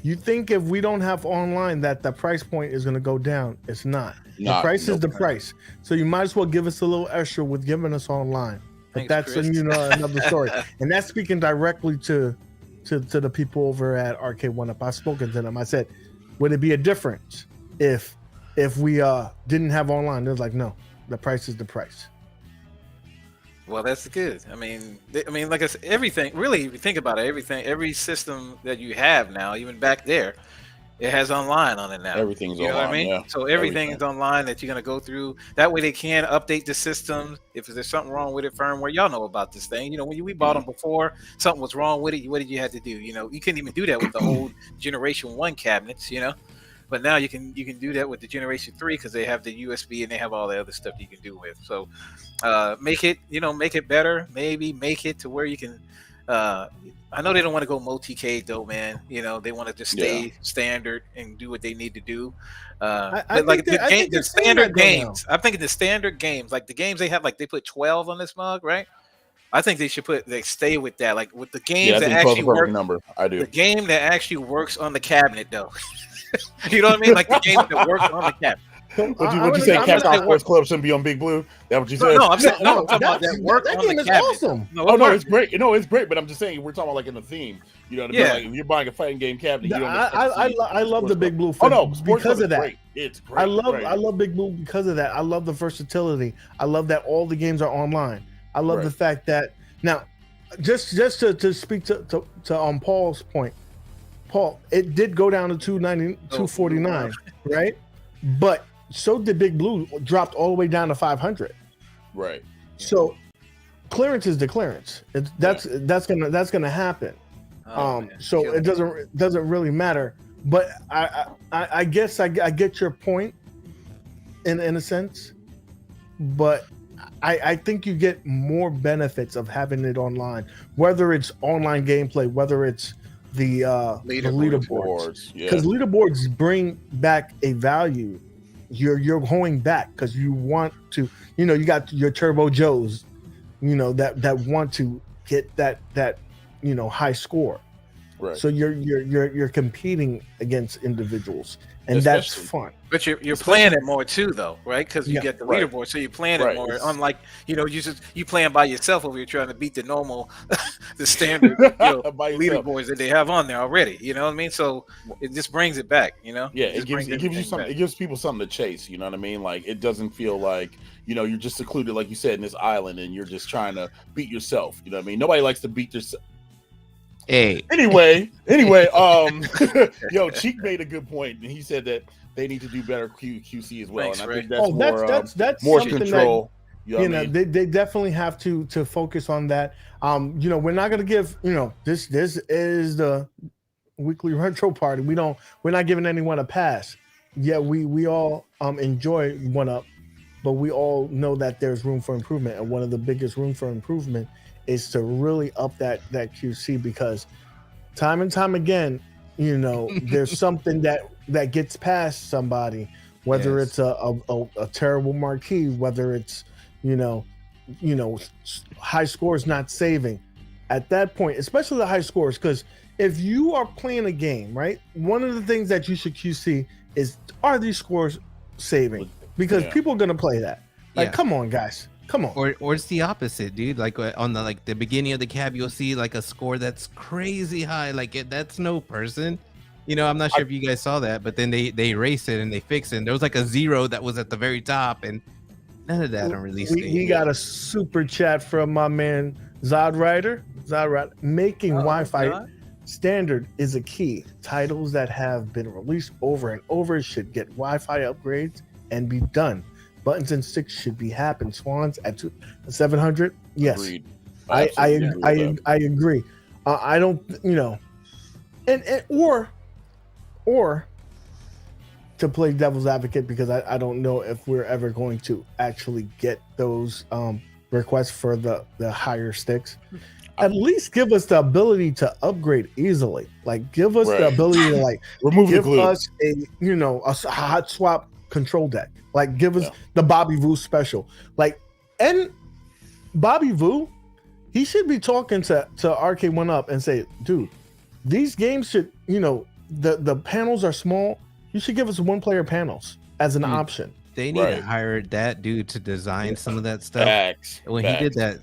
Speaker 7: You think if we don't have online that the price point is gonna go down? It's not. The price is the price. So you might as well give us a little extra with giving us online. But that's another story. And that's speaking directly to the people over at Arcade One Up. I've spoken to them. I said, would it be a difference if we didn't have online? They're like, no. The price is the price.
Speaker 3: Well, that's good. I mean, like I said, everything. Really, if you think about it, every system that you have now, even back there, it has online on it now.
Speaker 5: Everything's
Speaker 3: online. You know what I mean?
Speaker 5: Yeah.
Speaker 3: So everything is online that you're gonna go through. That way, they can update the system if there's something wrong with it. Firmware, y'all know about this thing. You know, when we bought them before, something was wrong with it. What did you have to do? You know, you couldn't even do that with the old Generation 1 cabinets. You know. But now you can do that with the Generation 3 because they have the USB and they have all the other stuff you can do with. So make it better. Maybe make it to where you can. I know they don't want to go multi-K though, man. You know, they want to just stay standard and do what they need to do. The standard games. I'm thinking the standard games, like the games they have, like they put 12 on this mug, right? I think they should stay with that, like with the games that actually work.
Speaker 5: Number. I do.
Speaker 3: The game that actually works on the cabinet, though. You know what I mean? Like the game that works on the cabinet.
Speaker 5: Would you say Capcom Sports Club shouldn't be on Big Blue? That what you said?
Speaker 3: No, I'm talking about that work on the cabinet.
Speaker 7: Awesome.
Speaker 5: No, it's great. No, it's great. But I'm just saying we're talking about like in the theme. You know what I mean? Like if you're buying a fighting game cabinet.
Speaker 7: I love the Big Blue. Because of that.
Speaker 5: Great. It's great.
Speaker 7: I love Big Blue because of that. I love the versatility. I love that all the games are online. I love the fact that now, just to speak to Paul's point. Paul, it did go down to $249, right? But so did Big Blue, dropped all the way down to $500.
Speaker 5: Right.
Speaker 7: So clearance is the clearance. That's gonna happen. So it doesn't really matter. But I guess I get your point in a sense, but I think you get more benefits of having it online, whether it's online gameplay, whether it's the leaderboards, because leaderboards bring back a value. You're going back because you want to, you know, you got your Turbo Joes, you know, that want to get that high score.
Speaker 5: Right.
Speaker 7: So you're competing against individuals, and that's fun.
Speaker 3: But you're playing it more too, though, right? Because you get the
Speaker 5: Right.
Speaker 3: leaderboard, so you're playing it more. Unlike you playing by yourself, over you're trying to beat the normal, the standard leaderboards that they have on there already. You know what I mean? So it just brings it back. You know?
Speaker 5: Yeah, it gives you something. It gives people something to chase. You know what I mean? Like it doesn't feel like you're just secluded, like you said, in this island, and you're just trying to beat yourself. You know what I mean? Nobody likes to beat themselves.
Speaker 4: Hey.
Speaker 5: Anyway, Cheek made a good point, and he said that they need to do better QC as well.
Speaker 3: Thanks,
Speaker 5: and I think
Speaker 7: that's
Speaker 5: more
Speaker 7: something
Speaker 5: control.
Speaker 7: That, they definitely have to focus on that. We're not gonna give this is the weekly retro party. We're not giving anyone a pass. Yeah, we all enjoy 1UP, but we all know that there's room for improvement, and one of the biggest room for improvement is to really up that QC, because time and time again, there's something that gets past somebody, whether it's a terrible marquee, whether it's high scores not saving at that point, especially the high scores, because if you are playing a game, right, one of the things that you should QC is, are these scores saving? Because people are going to play that. Come on, guys. Come on.
Speaker 4: Or it's the opposite, dude. Like on the beginning of the cab, you'll see like a score that's crazy high. Like that's no person. I'm not sure if you guys saw that, but then they erased it and they fixed it. And there was like a 0 that was at the very top, and none of that on release date.
Speaker 7: We got a super chat from my man Zod Rider. Making Wi-Fi standard is a key. Titles that have been released over and over should get Wi-Fi upgrades and be done. Buttons and sticks should be happen. Swans at 700. Yes,
Speaker 5: agreed.
Speaker 7: I agree. I don't, and or to play devil's advocate, because I don't know if we're ever going to actually get those requests for the higher sticks. At least give us the ability to upgrade easily. Like give us the ability to
Speaker 5: remove
Speaker 7: give
Speaker 5: the glue.
Speaker 7: Us a hot swap control deck. Like give us the Bobby Vu special. And Bobby Vu, he should be talking to Arcade 1UP and say, dude, these games should, the panels are small. You should give us 1-player panels as an option.
Speaker 4: They need to hire that dude to design some of that stuff. When he did that,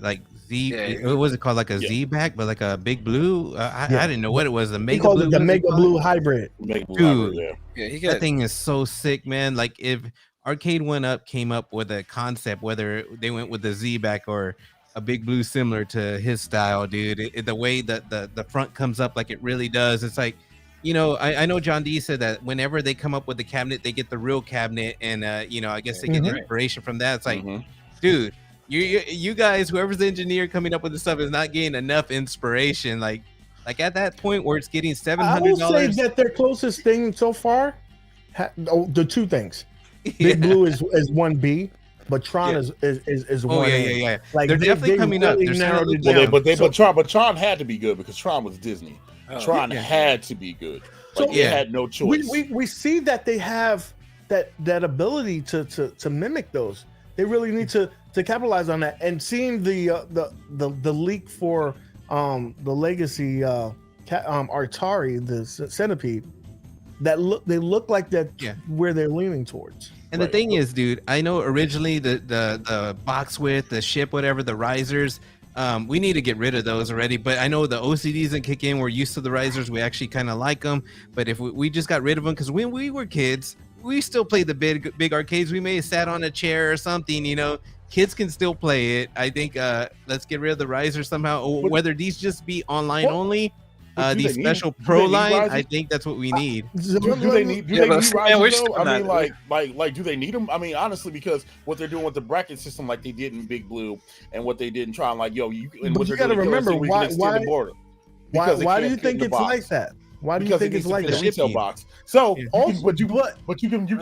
Speaker 4: what was it called? Like a Z back, but like a big blue. I didn't know what it was. The Mega Blue.
Speaker 7: The Mega Blue hybrid.
Speaker 4: Dude, that thing is so sick, man. Like if Arcade 1UP came up with a concept, whether they went with the Z back or a Big Blue similar to his style, dude, the way that the front comes up like it really does, it's like, I know John D said that whenever they come up with the cabinet, they get the real cabinet, and I guess they get inspiration from that. It's like, dude, you guys, whoever's the engineer coming up with this stuff is not getting enough inspiration. Like at that point where it's getting $700.
Speaker 7: I will say that their closest thing so far, the two things. Big Blue is 1B, but Tron is 1A.
Speaker 4: Yeah. Like they're definitely coming up.
Speaker 7: They're narrowed it down.
Speaker 5: But Tron had to be good because Tron was Disney. Tron had to be good. They had no choice.
Speaker 7: We see that they have that ability to mimic those. They really need to capitalize on that. And seeing the leak for the Legacy Atari, the Centipede, they look like that where they're leaning towards.
Speaker 4: And the thing is, dude, I know originally the box width, the ship, whatever, the risers, we need to get rid of those already. But I know the OCDs didn't kick in. We're used to the risers. We actually kind of like them. But if we just got rid of them, because when we were kids, we still played the big arcades. We may have sat on a chair or something, Kids can still play it. I think let's get rid of the risers somehow. Or whether these just be online only. These special pro line, I think that's what we need.
Speaker 5: Do they need risers though? I mean, like, do they need them? I mean, honestly, because what they're doing with the bracket system, like they did in Big Blue, and what they did in Tron, like, you got to
Speaker 7: remember why do you think it's like that? Why do you think it's like that?
Speaker 5: Retail box. So, but you can do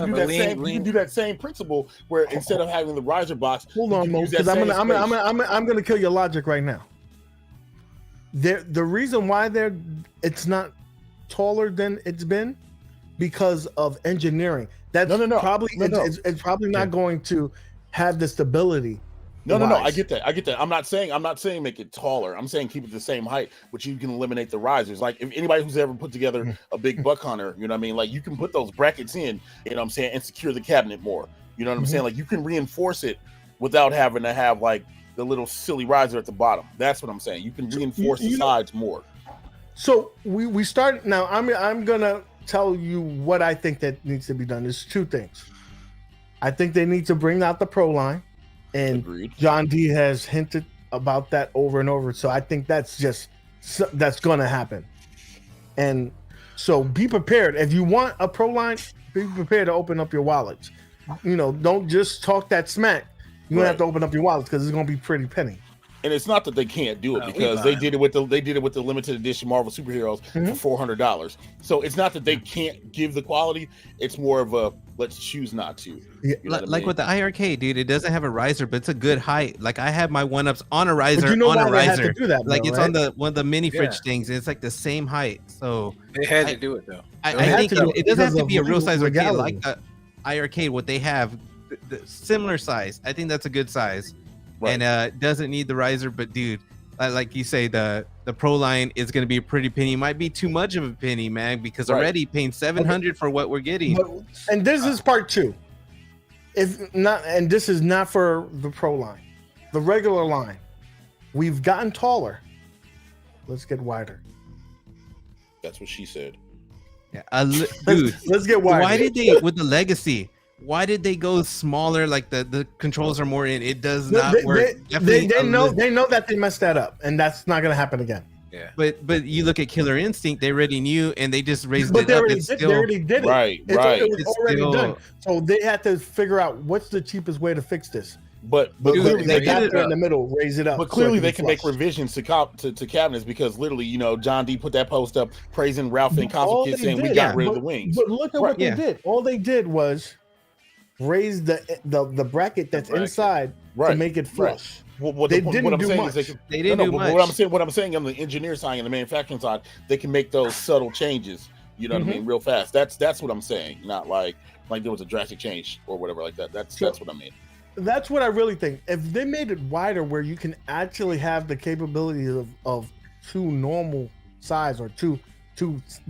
Speaker 5: that same principle where instead of having the riser box,
Speaker 7: hold on, Mo, because I'm gonna kill your logic right now. The reason why it's not taller than it's been because of engineering. That's probably it's probably not going to have the stability
Speaker 5: No, I get that. I'm not saying make it taller. I'm saying keep it the same height, but you can eliminate the risers. Like if anybody who's ever put together a big buck hunter, you know what I mean? Like you can put those brackets in, you know what I'm saying, and secure the cabinet more. You know what I'm saying? Like you can reinforce it without having to have like the little silly riser at the bottom. That's what I'm saying. You can reinforce the sides more.
Speaker 7: So we start now. I'm gonna tell you what I think that needs to be done. There's two things. I think they need to bring out the Pro line. And agreed. John D has hinted about that over and over. So I think that's going to happen. And so be prepared. If you want a Pro line, be prepared to open up your wallets. You know, don't just talk that smack. You're going to have to open up your wallets because it's going to be pretty penny.
Speaker 5: And it's not that they can't do it because they did it with the limited edition Marvel superheroes for $400. So it's not that they can't give the quality. It's more of a let's choose not to.
Speaker 4: Yeah. Like with the IRK, dude, it doesn't have a riser, but it's a good height. Like I have my 1-ups on a riser on a riser. Like it's on the one of the mini fridge things. And it's like the same height. So
Speaker 3: they had to do it though.
Speaker 4: I think it doesn't have to be a real size arcade like the IRK. What they have, the similar size. I think that's a good size. Right. And doesn't need the riser, but dude, like you say, the Pro line is going to be a pretty penny. It might be too much of a penny, man, because already paying $700 for what we're getting.
Speaker 7: And this is part two. If not, and this is not for the Pro line, the regular line. We've gotten taller. Let's get wider.
Speaker 5: That's what she said.
Speaker 4: Yeah, dude,
Speaker 7: let's get wider.
Speaker 4: Why did they with the Legacy? Why did they go smaller? Like the controls are more in. It does not work.
Speaker 7: They know that they messed that up, and that's not going to happen again.
Speaker 3: Yeah.
Speaker 4: But you look at Killer Instinct, they already knew, and they just raised it up.
Speaker 7: They already did it.
Speaker 5: Right.
Speaker 7: It was already done. So they had to figure out what's the cheapest way to fix this.
Speaker 5: But
Speaker 7: clearly they got there in the middle, raise it up.
Speaker 5: But clearly they can make revisions to cabinets because literally, you know, John D put that post up praising Ralph and Conflict Kid saying we got rid of the wings.
Speaker 7: But look at what they did. All they did was raise the bracket that's inside to make it flush.
Speaker 5: What I'm saying on the engineer side and the manufacturing side, they can make those subtle changes. You know what I mean, real fast. That's what I'm saying. Not like there was a drastic change or whatever like that. That's what I mean.
Speaker 7: That's what I really think. If they made it wider, where you can actually have the capability of two normal size or two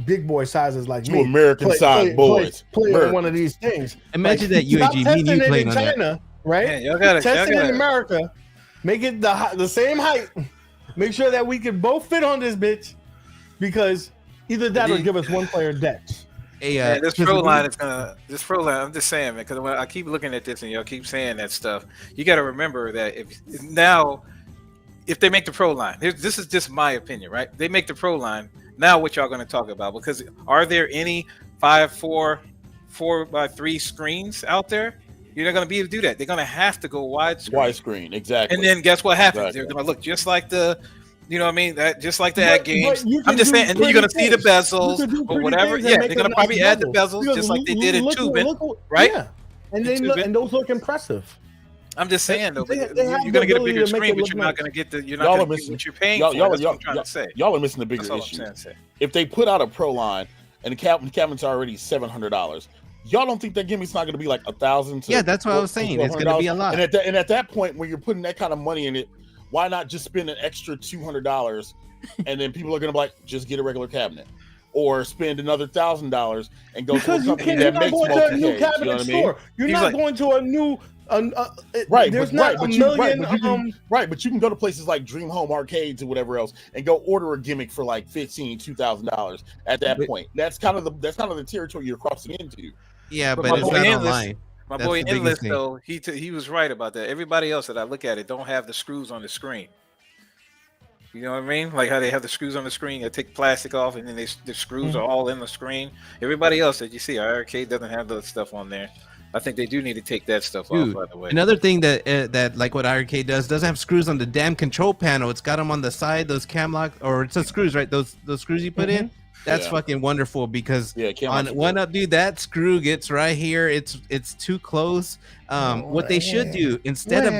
Speaker 7: big boy sizes like me,
Speaker 5: American size boys
Speaker 7: play on one of these things.
Speaker 4: Imagine that UAG, me and you playing on
Speaker 7: China,
Speaker 4: that.
Speaker 7: Right?
Speaker 3: Yeah,
Speaker 7: test it in America, make it the same height. Make sure that we can both fit on this bitch, because either that or give us one player decks.
Speaker 3: This Pro line is this Pro line. I'm just saying, man, because when I keep looking at this and y'all keep saying that stuff, you got to remember that if they make the Pro line, this is just my opinion, right? They make the Pro line. Now, what y'all going to talk about? Because are there any 4x3 screens out there? You're not going to be able to do that. They're going to have to go widescreen.
Speaker 5: Widescreen, exactly.
Speaker 3: And then guess what happens? Exactly. They're going to look just like the, you know what I mean? Just like the ad games. I'm just saying, and then you're going to see the bezels or whatever. Yeah, they're going to probably add the bezels just like they did in Tubin, right?
Speaker 7: Yeah. And those look impressive.
Speaker 3: I'm just saying though, you're going to get a bigger screen, but you're not going to get the. You're not going to get what you're paying for. That's what I'm trying to say.
Speaker 5: Y'all are missing the bigger issue. If they put out a Pro line and the cabinet's already $700, y'all don't think that gimmick's not going to be like $1,000?
Speaker 4: Yeah, that's what I was saying. It's going to be a lot.
Speaker 5: And at that point, when you're putting that kind of money in it, why not just spend an extra $200 and then people are going to be like, just get a regular cabinet, or spend another $1,000 and go to a company that makes multi-cage.
Speaker 7: You're not going to a new.
Speaker 5: Right,
Speaker 7: there's
Speaker 5: but you can go to places like Dream Home Arcades or whatever else and go order a gimmick for like $1,500-$2,000 at that point. That's kind of the territory you're crossing into.
Speaker 4: Yeah, but it's not online.
Speaker 3: My boy Endless though, he was right about that. Everybody else that I look at it don't have the screws on the screen. You know what I mean? Like how they have the screws on the screen, they take plastic off and then the screws are all in the screen. Everybody else that you see, our arcade doesn't have the stuff on there. I think they do need to take that stuff off, by the way.
Speaker 4: Another thing that like what arcade doesn't have screws on the damn control panel. It's got them on the side, those cam lock, or it's the screws, right? Those screws you put in. That's fucking wonderful, because on 1-Up, dude, that screw gets right here. It's too close. What they should do instead of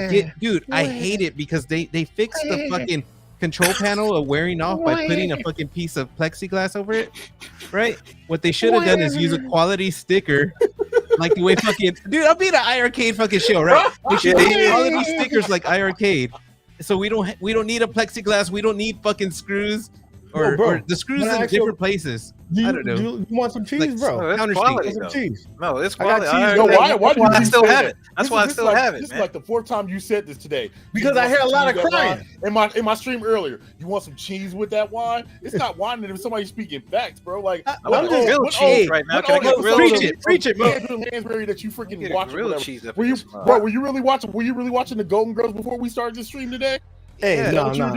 Speaker 4: I hate it because they fix the fucking control panel of wearing off by putting a fucking piece of plexiglass over it, right? What they should have done is use a quality sticker Like the way fucking dude, I'll be the iArcade fucking show, right? We should do all of these stickers like iArcade. So we don't need a plexiglass. We don't need fucking screws or the screws in different places. I don't know.
Speaker 7: You want some cheese,
Speaker 4: Like,
Speaker 7: bro?
Speaker 3: That's quality,
Speaker 7: some cheese.
Speaker 3: No, it's
Speaker 7: I got
Speaker 3: quality.
Speaker 7: cheese.
Speaker 5: Yo, why do
Speaker 3: I
Speaker 5: you
Speaker 3: still
Speaker 5: say
Speaker 3: have
Speaker 5: that?
Speaker 3: it? That's why I still have it.
Speaker 5: This is
Speaker 3: Man.
Speaker 5: like the fourth time you said this today.
Speaker 7: Because
Speaker 5: You
Speaker 7: I
Speaker 5: want
Speaker 7: hear a
Speaker 5: some
Speaker 7: lot of
Speaker 5: cheese with that
Speaker 7: crying.
Speaker 5: wine? In my stream earlier, you want some cheese with that wine? It's not wine if somebody's speaking facts, bro. Like
Speaker 3: I want grilled cheese right now. Can I get grilled cheese?
Speaker 4: Preach it, bro.
Speaker 5: Andrew Lansbury that you freaking
Speaker 3: Get a
Speaker 5: watch.
Speaker 3: grilled cheese up
Speaker 5: Were
Speaker 3: in
Speaker 5: you,
Speaker 3: this mug.
Speaker 5: bro? Were you really watching the Golden Girls before we started this stream today?
Speaker 7: Hey,
Speaker 5: Is that what you were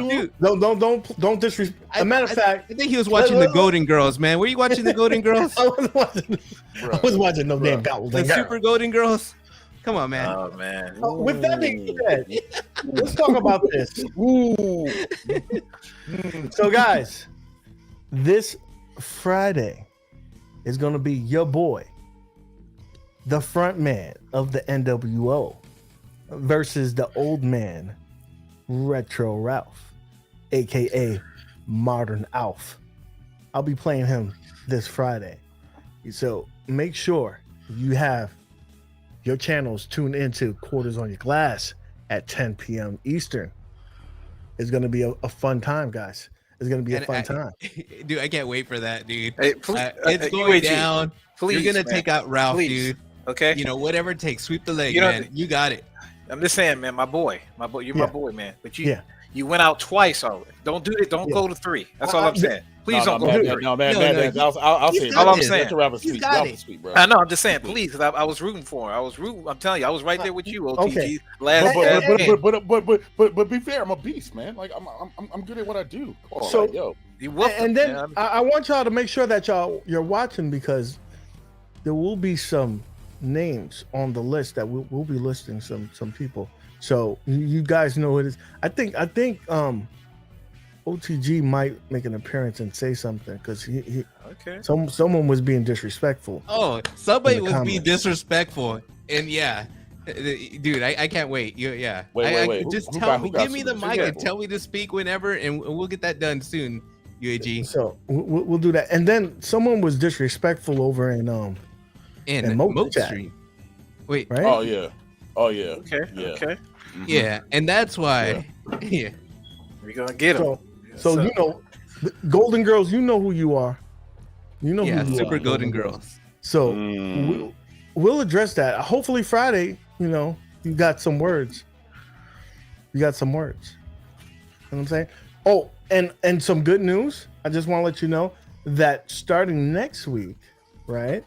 Speaker 7: no,
Speaker 5: doing?
Speaker 7: don't disrespect. As a matter of fact,
Speaker 4: I think he was watching the Golden Girls, man. Were you watching the Golden Girls?
Speaker 7: I was watching no damn Golden
Speaker 4: The
Speaker 7: Girls.
Speaker 4: Super Golden Girls? Come on, man.
Speaker 3: Oh man.
Speaker 7: With that being said, let's talk about this.
Speaker 5: Ooh.
Speaker 7: So, guys, this Friday is going to be your boy, the front man of the NWO, versus the old man, Retro Ralph, aka Modern Alf. I'll be playing him this Friday. So make sure you have your channels tuned into Quarters on Your Glass at 10 p.m. Eastern. It's going to be a fun time, guys. It's going to be a fun time.
Speaker 4: Dude, I can't wait for that, dude.
Speaker 3: Hey, please,
Speaker 4: It's going
Speaker 3: UAG,
Speaker 4: down.
Speaker 3: Please,
Speaker 4: You're going to take out Ralph,
Speaker 3: Please.
Speaker 4: dude.
Speaker 3: Okay.
Speaker 4: You know, whatever it takes. Sweep the leg,
Speaker 3: You know,
Speaker 4: man. You got it.
Speaker 3: I'm just saying, man. My boy. You're my boy, man. But
Speaker 7: Yeah.
Speaker 3: you went out twice already. Don't do it. Don't go to 3. That's all I'm saying. Please don't go to 3.
Speaker 5: No, man. I'll say it.
Speaker 3: All I'm saying.
Speaker 5: Sweet, bro.
Speaker 3: I know. I'm just saying, please, because I was rooting for him. I'm telling you, I was right there with you, OTG.
Speaker 7: Okay.
Speaker 3: Last
Speaker 5: But be fair, I'm a beast, man. Like I'm good at what I do. Oh,
Speaker 7: So-
Speaker 5: like, yo,
Speaker 3: you whooped him,
Speaker 7: And then
Speaker 3: man.
Speaker 7: I want y'all to make sure that you're watching, because there will be some names on the list that we'll be listing some people. So you guys know who it is. I think OTG might make an appearance and say something, because he
Speaker 3: Okay.
Speaker 7: someone was being disrespectful.
Speaker 4: Oh, somebody
Speaker 7: In the
Speaker 4: was being
Speaker 7: comments.
Speaker 4: disrespectful. And yeah, dude, I can't wait. Yeah.
Speaker 5: Wait.
Speaker 4: Just
Speaker 5: Who
Speaker 4: tell
Speaker 5: got-
Speaker 4: me,
Speaker 5: who got
Speaker 4: give me the
Speaker 5: super
Speaker 4: mic and
Speaker 5: disrespectful?
Speaker 4: tell me to speak whenever, and we'll get that done soon, UAG.
Speaker 7: So we'll do that. And then someone was disrespectful over in
Speaker 4: And
Speaker 7: MOAT
Speaker 4: Moat
Speaker 7: chat.
Speaker 4: Stream. Wait,
Speaker 7: right.
Speaker 5: oh yeah.
Speaker 3: Okay.
Speaker 5: Yeah.
Speaker 3: Okay.
Speaker 5: Mhm.
Speaker 4: yeah, and that's why. Yeah.
Speaker 3: We're gonna get him.
Speaker 7: So you know, the Golden Girls, you know who you are. You know
Speaker 4: Yeah,
Speaker 7: who you
Speaker 4: Super
Speaker 7: are.
Speaker 4: Golden Girls.
Speaker 7: So
Speaker 5: Mm.
Speaker 7: we'll address that. Hopefully Friday, you got some words. You got some words. You know what I'm saying? Oh, and some good news. I just want to let you know that starting next week, right?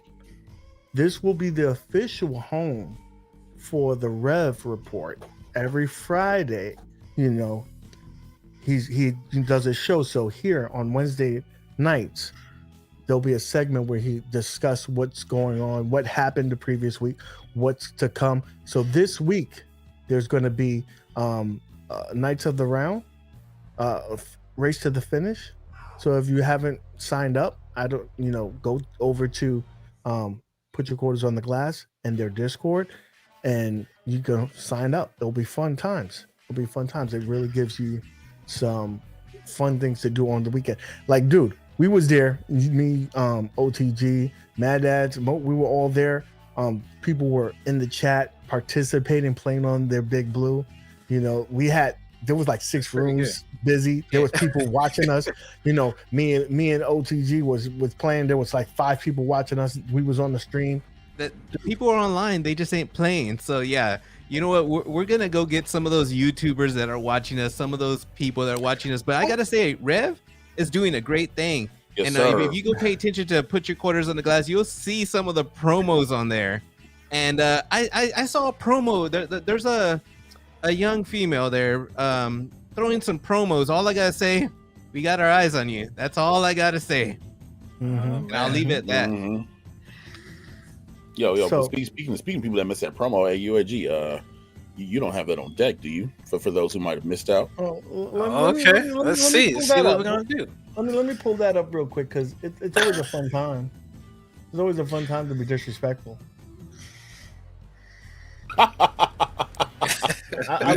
Speaker 7: This will be the official home for the Rev Report. Every Friday, he does a show. So here on Wednesday nights, there'll be a segment where he discuss what's going on, what happened the previous week, what's to come. So this week there's going to be Knights of the Round, Race to the Finish. So if you haven't signed up, go over to Put Your Quarters on the Glass and their Discord, and you can sign up. It'll be fun times. It really gives you some fun things to do on the weekend. Like, dude, we was there. Me, OTG, Maddads, we were all there. People were in the chat participating, playing on their Big Blue. There was like 6 rooms busy. There was people watching us. Me and OTG was playing. There was like 5 people watching us. We was on the stream.
Speaker 4: The people are online, they just ain't playing. So yeah, you know what, we're gonna go get some of those YouTubers that are watching us, some of those people that are watching us. But I gotta say, Rev is doing a great thing.
Speaker 5: Yes,
Speaker 4: And
Speaker 5: sir.
Speaker 4: if you go pay attention to Put Your Quarters on the Glass, you'll see some of the promos on there. And I saw a promo. There's a young female there throwing some promos. All I gotta say, we got our eyes on you. That's all I gotta say.
Speaker 7: Mhm.
Speaker 4: And I'll leave it at that.
Speaker 5: Mhm. Yo,
Speaker 7: So-
Speaker 5: but speaking of people that missed that promo at UAG, you don't have that on deck, do you? For those who might have missed out.
Speaker 3: Okay. Let's see. Let's see what we're gonna do.
Speaker 7: Let me pull that up real quick, because it's always a fun time. It's always a fun time to be disrespectful.
Speaker 4: I'm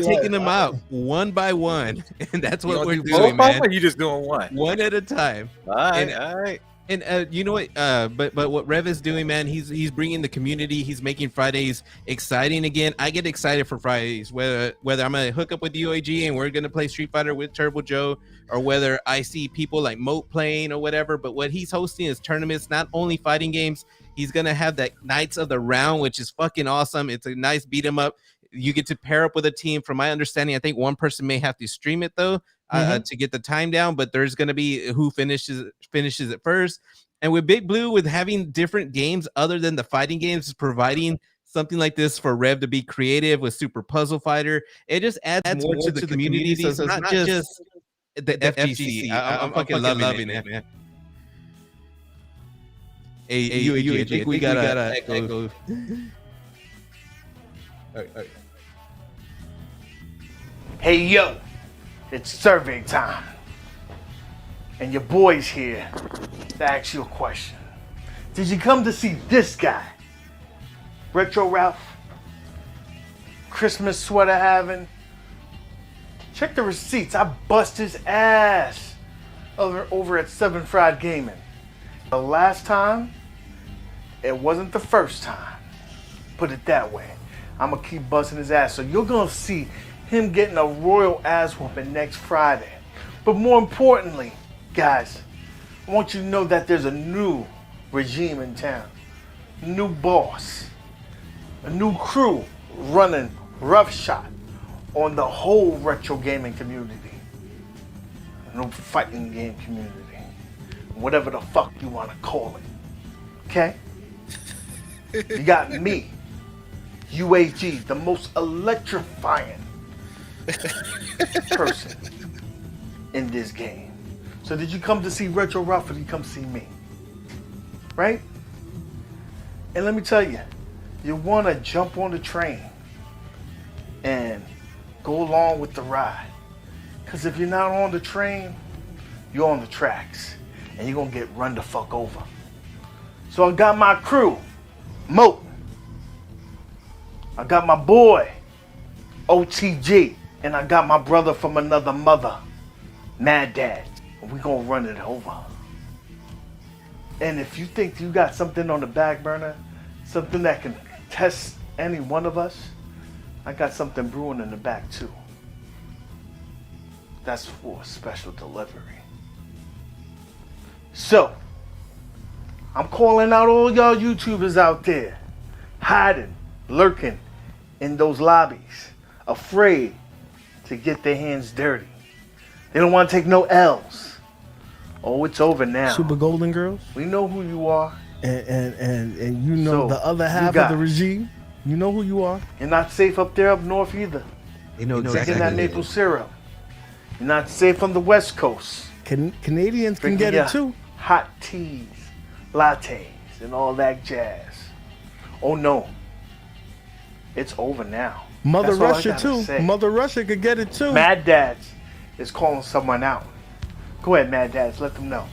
Speaker 4: taking them out one by one, and that's what we're
Speaker 3: You
Speaker 4: doing,
Speaker 3: both,
Speaker 4: man.
Speaker 3: or you just doing one?
Speaker 4: One at a time.
Speaker 3: All right.
Speaker 4: And-
Speaker 3: All right.
Speaker 4: And you know what? But what Rev is doing, man, he's bringing the community. He's making Fridays exciting again. I get excited for Fridays, whether I'm gonna hook up with UAG and we're gonna play Street Fighter with Turbo Joe, or whether I see people like MOAT playing or whatever. But what he's hosting is tournaments, not only fighting games. He's gonna have that Knights of the Round, which is fucking awesome. It's a nice beat 'em up. You get to pair up with a team. From my understanding, I think one person may have to stream it though. To get the time down, but there's going to be who finishes it first. And with Big Blue, with having different games other than the fighting games, is providing something like this for Rev to be creative with Super Puzzle Fighter. It just adds more to the community. So it's not just the FGC. I'm fucking loving it, man. Hey, UAG, I think we gotta echo.
Speaker 8: Hey, yo. It's survey time. And your boy's here to ask you a question. Did you come to see this guy? Retro Ralph? Christmas sweater having? Check the receipts. I bust his ass over at 7 Fried Gaming. The last time, it wasn't the first time. Put it that way. I'm gonna keep busting his ass. So you're gonna see him getting a royal ass whooping next Friday. But more importantly, guys, I want you to know that there's a new regime in town. New boss. A new crew running roughshod on the whole retro gaming community. A new fighting game community. Whatever the fuck you want to call it. Okay? You got me, UAG, the most electrifying person in this game. So did you come to see Retro Ralph or did you come see me? Right? And let me tell you, you want to jump on the train and go along with the ride. Because if you're not on the train, you're on the tracks and you're going to get run the fuck over. So I got my crew, MOAT. I got my boy, OTG. And I got my brother from another mother, Maddads. And we gonna run it over. And if you think you got something on the back burner, something that can test any one of us, I got something brewing in the back too. That's for special delivery. So, I'm calling out all y'all YouTubers out there, hiding, lurking in those lobbies, afraid to get their hands dirty. They don't want to take no L's. Oh, it's over now.
Speaker 7: Super Golden Girls.
Speaker 8: We know who you are.
Speaker 7: And you know the other half of the regime. You know who you are.
Speaker 8: You're not safe up there up north either.
Speaker 4: They know exactly.
Speaker 8: Drinking that maple syrup. You're not safe on the West Coast.
Speaker 7: Canadians can get it too.
Speaker 8: Hot teas, lattes, and all that jazz. Oh no. It's over now.
Speaker 7: Mother Russia too. Say. Mother Russia could get it too.
Speaker 8: Maddads is calling someone out. Go ahead, Maddads. Let them know.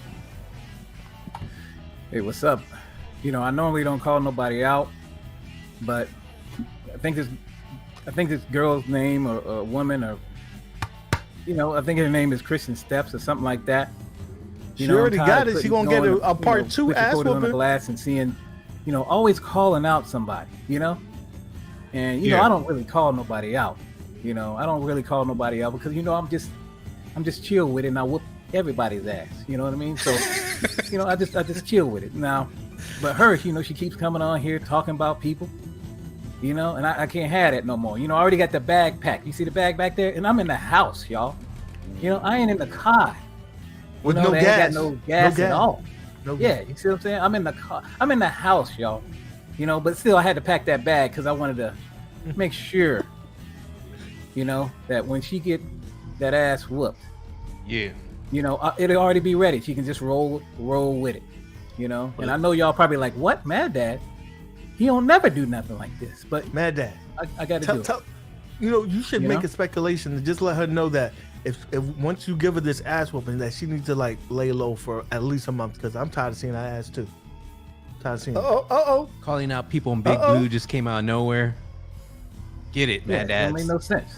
Speaker 9: Hey, what's up? You know, I normally don't call nobody out, but I think this girl's name or woman or I think her name is Kristen Steps or something like that.
Speaker 7: She already got it. She gonna get a part 2 ass whooping.
Speaker 9: On the glass and seeing, always calling out somebody. And I don't really call nobody out. I don't really call nobody out because I'm just chill with it and I whoop everybody's ass. You know what I mean? So I just chill with it now. But her, she keeps coming on here talking about people. And I can't have that no more. I already got the bag packed. You see the bag back there? And I'm in the house, y'all. I ain't in the car.
Speaker 7: With no gas.
Speaker 9: Ain't got no gas at all. No gas. You see what I'm saying? I'm in the car. I'm in the house, y'all. But still I had to pack that bag because I wanted to make sure, that when she get that ass whooped, it'll already be ready. She can just roll with it, And I know y'all probably like, what, Mad Dad? He don't never do nothing like this. But
Speaker 7: Mad Dad,
Speaker 9: I got to do it.
Speaker 7: You should make a speculation and just let her know that if once you give her this ass whooping, that she needs to like lay low for at least a month because I'm tired of seeing her ass too. Tired of seeing.
Speaker 4: Calling out people in Big Blue just came out of nowhere. Get it, Mad Dads.
Speaker 9: It don't make no sense.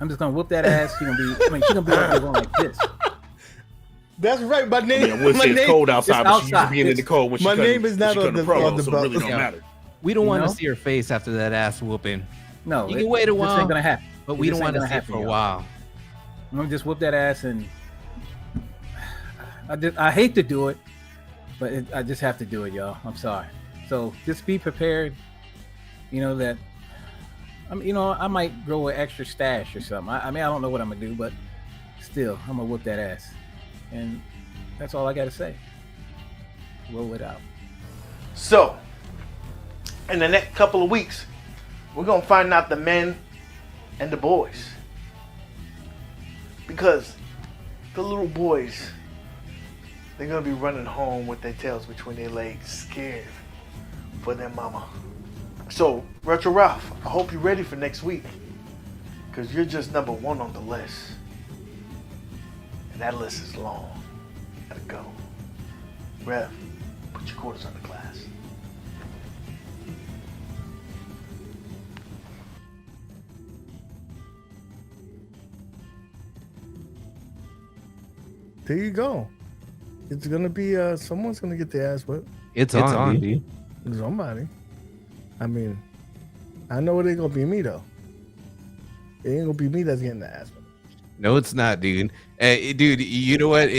Speaker 9: I'm just gonna whoop that ass. She's gonna be up there going like this.
Speaker 7: That's right. My name.
Speaker 5: I would say it's cold outside, but she's being in the cold when she
Speaker 7: my name is not on the
Speaker 5: promo, so it really don't matter.
Speaker 4: We don't want to see her face after that ass whooping.
Speaker 9: No,
Speaker 4: you can wait a while.
Speaker 9: This ain't gonna happen.
Speaker 4: But we don't want to see it for a while.
Speaker 9: I'm gonna just whoop that ass, and I hate to do it, but I just have to do it, y'all. I'm sorry. So just be prepared. You know that. I might grow an extra stash or something. I mean, I don't know what I'm gonna do, but still, I'm gonna whoop that ass, and that's all I gotta say. Roll it out.
Speaker 8: So, in the next couple of weeks, we're gonna find out the men and the boys, because the little boys, they're gonna be running home with their tails between their legs, scared for their mama. So, Retro Ralph, I hope you're ready for next week, because you're just number 1 on the list. And that list is long. Gotta go. Rev, put your quarters on the glass.
Speaker 7: There you go. It's gonna be someone's gonna get their ass whipped.
Speaker 4: It's on, dude.
Speaker 7: Somebody. I mean, I know it ain't gonna be me though. It ain't gonna be me that's getting the ass whipped.
Speaker 4: No, it's not, dude. Dude, you know what?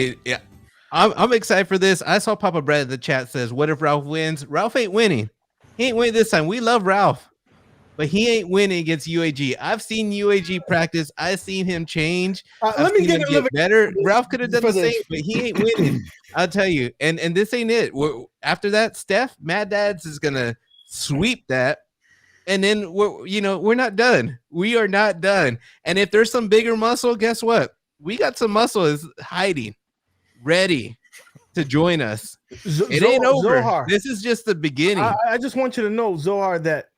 Speaker 4: I'm excited for this. I saw Papa Brad in the chat says, "What if Ralph wins?" Ralph ain't winning. He ain't winning this time. We love Ralph, but he ain't winning against UAG. I've seen UAG practice. I've seen him change.
Speaker 7: Let me get
Speaker 4: better. Ralph could have done the same, but he ain't winning. I'll tell you. And this ain't it. After that, Steph, Maddads is gonna sweep that, and then we're not done. We are not done. And if there's some bigger muscle, guess what? We got some muscle is hiding, ready to join us. It ain't over.
Speaker 7: Zohar,
Speaker 4: this is just the beginning.
Speaker 7: I just want you to know, Zohar, that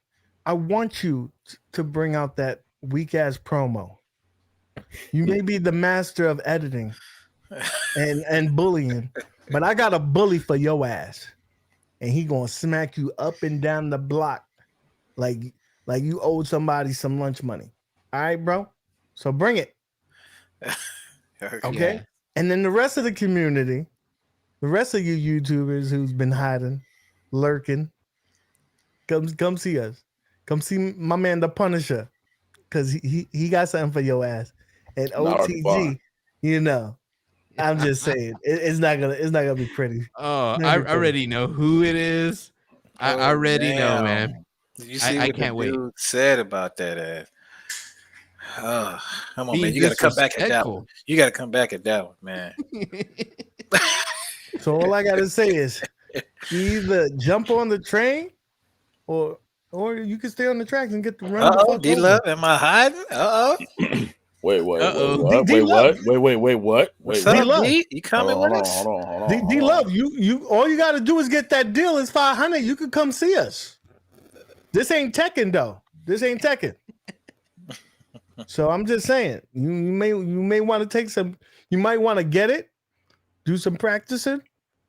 Speaker 7: I want you to bring out that weak ass promo. You may be the master of editing and bullying, but I got a bully for your ass, and he gonna smack you up and down the block like you owed somebody some lunch money. All right, bro. So bring it. Okay. Yeah. And then the rest of the community, the rest of you YouTubers who's been hiding, lurking, come see us. Come see my man the Punisher, because he got something for your ass. And OTG, I'm just saying it's not gonna be pretty.
Speaker 4: Oh, I already know who it is. I already know, man.
Speaker 3: Did you see
Speaker 4: I
Speaker 3: what
Speaker 4: can't
Speaker 3: the dude said about that ass? Oh, come on, man. You gotta come back at that one. You gotta come back at that one, man.
Speaker 7: So all I gotta say is either jump on the train or you can stay on the tracks and get the run.
Speaker 3: Uh-oh, D-Love, am I hiding? Uh-oh.
Speaker 5: Wait, what?
Speaker 3: What's up, D? You coming with us?
Speaker 5: Hold on.
Speaker 7: D-Love, you all you gotta do is get that deal. It's $500. You can come see us. This ain't Tekken though. This ain't Tekken. So I'm just saying, you may want to take some. You might want to get it, do some practicing,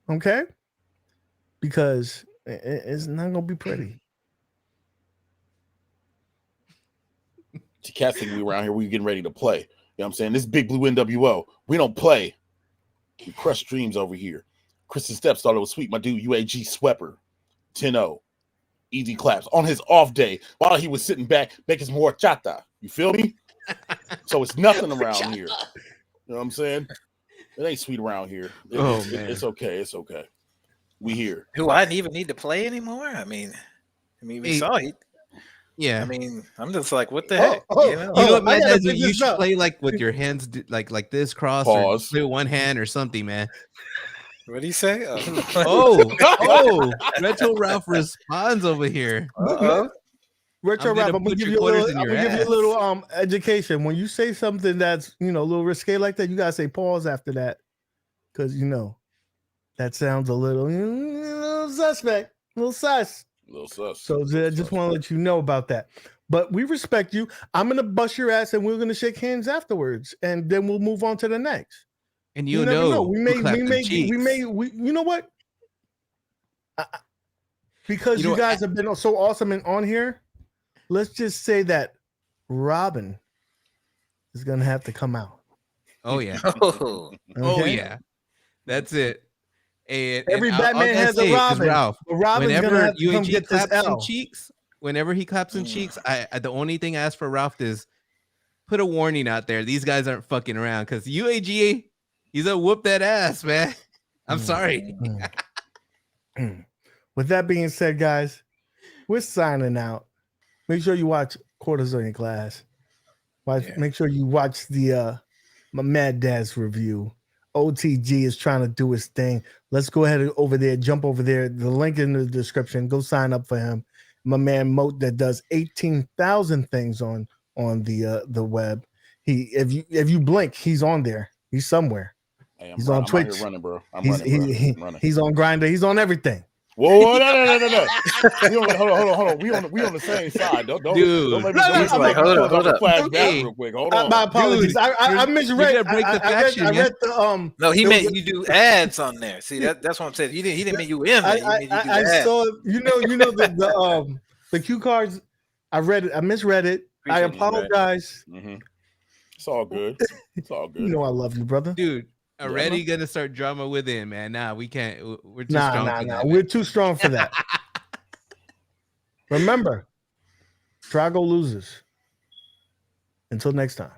Speaker 7: okay? Because it's not gonna be pretty.
Speaker 5: To cat thing we around here, we getting ready to play. You know what I'm saying? This big blue NWO. We don't play. We crush dreams over here. Kristen Steps thought it was sweet. My dude UAG Swepper, 10-0. Easy claps on his off day while he was sitting back making some horchata. You feel me? So it's nothing around here. You know what I'm saying? It ain't sweet around here. Man. It's okay. It's okay. We here.
Speaker 3: Who I didn't even need to play anymore. I mean, we saw it.
Speaker 4: Yeah.
Speaker 3: I mean, I'm just like, what the heck?
Speaker 4: You know what, man? You should play like with your hands like this cross.
Speaker 5: Pause.
Speaker 4: Or play with one hand or something, man.
Speaker 3: What do you say?
Speaker 4: Retro Ralph responds over here.
Speaker 7: Retro Ralph, I'm gonna give you a little education. When you say something that's a little risque like that, you gotta say pause after that, because that sounds a little suspect, a little sus. So I just want to let you know about that. But we respect you. I'm gonna bust your ass, and we're gonna shake hands afterwards, and then we'll move on to the next.
Speaker 4: And
Speaker 7: you never know. We may. You know what? Because you guys have been so awesome and on here, let's just say that Robin is gonna have to come out.
Speaker 4: Oh yeah.
Speaker 3: Oh
Speaker 4: yeah. That's it. And
Speaker 7: Every
Speaker 4: all
Speaker 7: Batman
Speaker 4: I
Speaker 7: has
Speaker 4: say
Speaker 7: a
Speaker 4: is
Speaker 7: Robin.
Speaker 4: Ralph.
Speaker 7: But Robin's gonna
Speaker 4: Whenever
Speaker 7: have to come
Speaker 4: UAG
Speaker 7: get this
Speaker 4: claps some
Speaker 7: L.
Speaker 4: cheeks, whenever he claps some cheeks, I the only thing I ask for Ralph is put a warning out there. These guys aren't fucking around because UAG, he's a whoop that ass, man. I'm sorry.
Speaker 7: With that being said, guys, we're signing out. Make sure you watch Quarters in Your Class. Make sure you watch the my Maddads review. OTG is trying to do his thing. Let's go ahead and jump over there. The link in the description. Go sign up for him. My man MOAT that does 18,000 things on the web. If you blink, he's on there. He's somewhere.
Speaker 5: Hey,
Speaker 7: he's on Twitch.
Speaker 5: I'm running, bro. I'm running.
Speaker 7: He's on Grindr. He's on everything.
Speaker 5: Whoa, no. Hold on. We on the same side. Don't let me hold up. Real quick. Hold on.
Speaker 7: My apologies.
Speaker 4: Dude,
Speaker 7: I misread.
Speaker 4: I
Speaker 7: read the
Speaker 3: No, he meant you do ads on there. See, that's what I'm saying. He didn't mean you in there.
Speaker 7: I saw the cue cards. I read it. I misread it. I apologize.
Speaker 5: It's all good. It's all good.
Speaker 7: You know I love you, brother.
Speaker 4: Dude. Already gonna start drama with him, man. Nah, we can't. We're too strong.
Speaker 7: Nah. We're too strong for that. Remember, Drago loses. Until next time.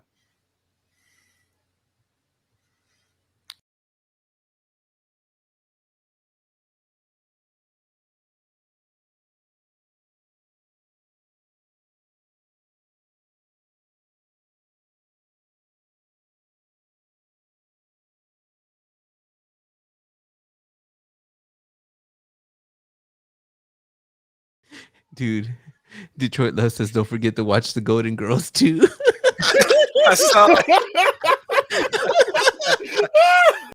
Speaker 4: Dude, Detroit Love says don't forget to watch the Golden Girls too.
Speaker 3: I saw.